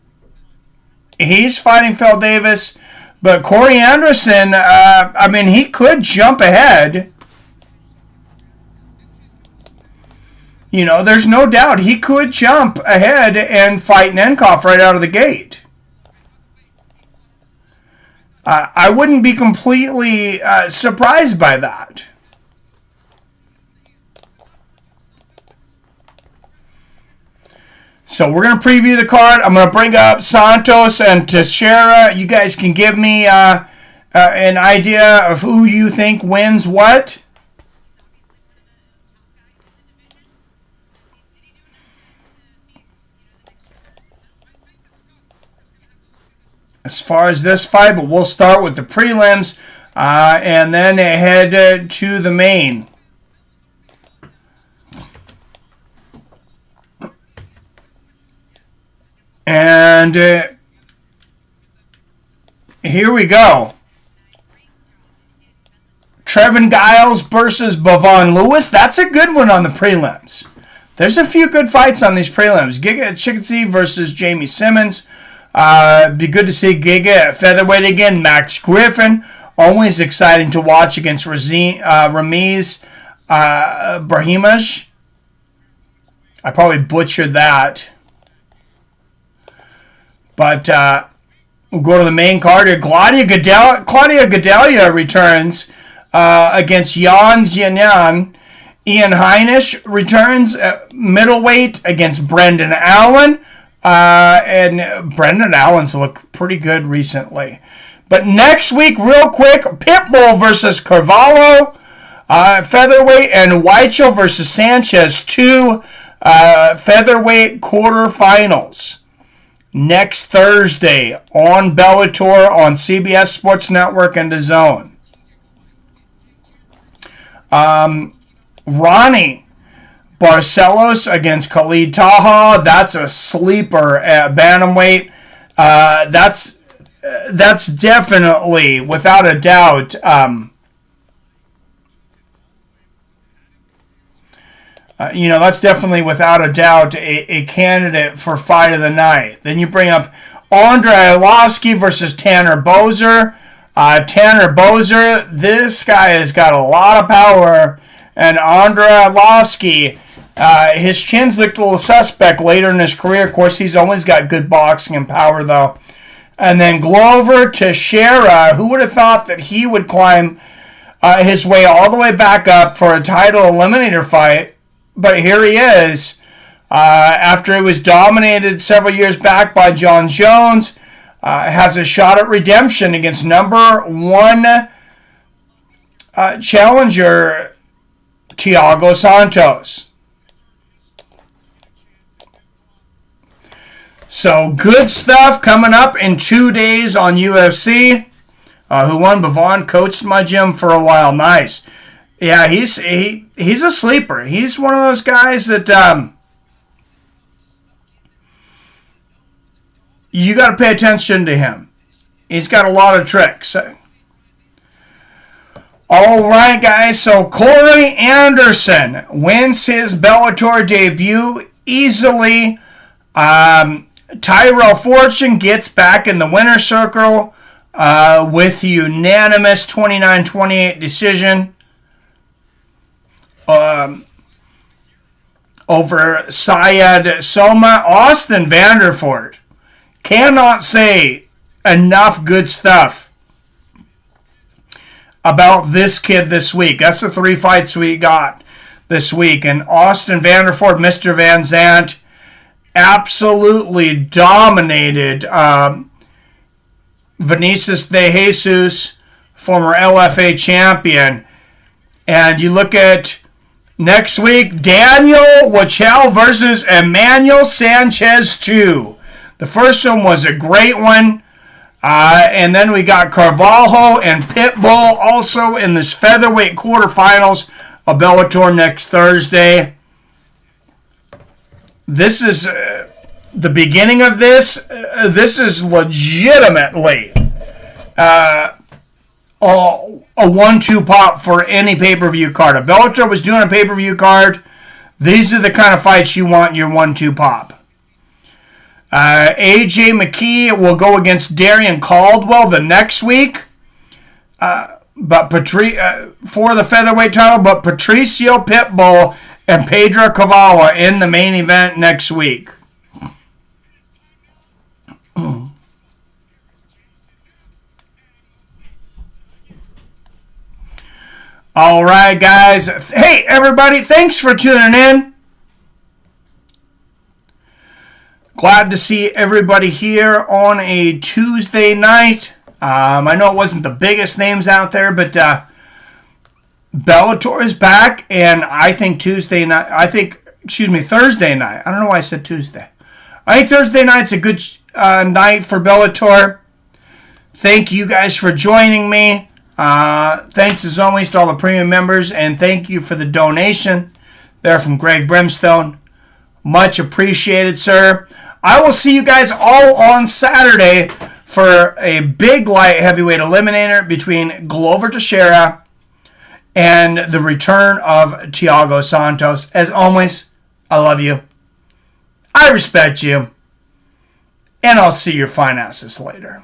He's fighting Phil Davis. But Corey Anderson, I mean, he could jump ahead. You know, there's no doubt he could jump ahead and fight Nemkov right out of the gate. I wouldn't be completely surprised by that. So we're going to preview the card. I'm going to bring up Santos and Teixeira. You guys can give me an idea of who you think wins what. As far as this fight, but we'll start with the prelims and then head to the main. And here we go. Trevin Giles versus Bavon Lewis. That's a good one on the prelims. There's a few good fights on these prelims. Giga Chikadze versus Jamie Simmons. Be good to see Giga at featherweight again. Max Griffin. Always exciting to watch against Ramiz Brahimaj. I probably butchered that. But we'll go to the main card here. Claudia Gadelha returns against Yan Jianyan. Ian Heinisch returns at middleweight against Brendan Allen. And Brendan Allen's looked pretty good recently. But next week, real quick, Pitbull versus Carvalho. Featherweight, and Weichel versus Sanchez. 2 featherweight quarterfinals. Next Thursday on Bellator on CBS Sports Network and DAZN. Ronnie Barcelos against Khalid Taha. That's a sleeper at bantamweight. That's definitely, without a doubt, that's definitely, without a doubt, a candidate for fight of the night. Then you bring up Andrei Arlovsky versus Tanner Boser. Tanner Boser, this guy has got a lot of power. And Andrei Arlovsky, his chin's looked a little suspect later in his career. Of course, he's always got good boxing and power, though. And then Glover Teixeira, who would have thought that he would climb his way all the way back up for a title eliminator fight? But here he is, after he was dominated several years back by John Jones, has a shot at redemption against number 1 challenger, Thiago Santos. So good stuff coming up in 2 days on UFC. Who won? Bavon coached my gym for a while. Nice. Yeah, he's a sleeper. He's one of those guys that you got to pay attention to him. He's got a lot of tricks. All right, guys. So Corey Anderson wins his Bellator debut easily. Tyrell Fortune gets back in the winner's circle with unanimous 29-28 decision. Over Syed Soma. Austin Vanderford. Cannot say enough good stuff about this kid this week. That's the 3 fights we got this week. And Austin Vanderford, Mr. Van Zandt, absolutely dominated Vinicius de Jesus, former LFA champion. And you look at next week, Daniel Wachell versus Emmanuel Sanchez 2. The first one was a great one. And then we got Carvalho and Pitbull also in this featherweight quarterfinals of Bellator next Thursday. This is the beginning of this. This is legitimately a 1-2 pop for any pay-per-view card. If Bellator was doing a pay-per-view card, these are the kind of fights you want in your 1-2 pop. AJ McKee will go against Darian Caldwell the next week, for the featherweight title. But Patricio Pitbull and Pedro Carvalho in the main event next week. All right, guys. Hey, everybody, thanks for tuning in. Glad to see everybody here on a Tuesday night. I know it wasn't the biggest names out there, but Bellator is back, and I think Thursday night. I don't know why I said Tuesday. I think Thursday night's a good night for Bellator. Thank you guys for joining me. Thanks as always to all the premium members, and thank you for the donation there from Greg Brimstone. Much appreciated, sir. I will see you guys all on Saturday for a big light heavyweight eliminator between Glover Teixeira and the return of Thiago Santos. As always, I love you. I respect you. And I'll see your fine asses later.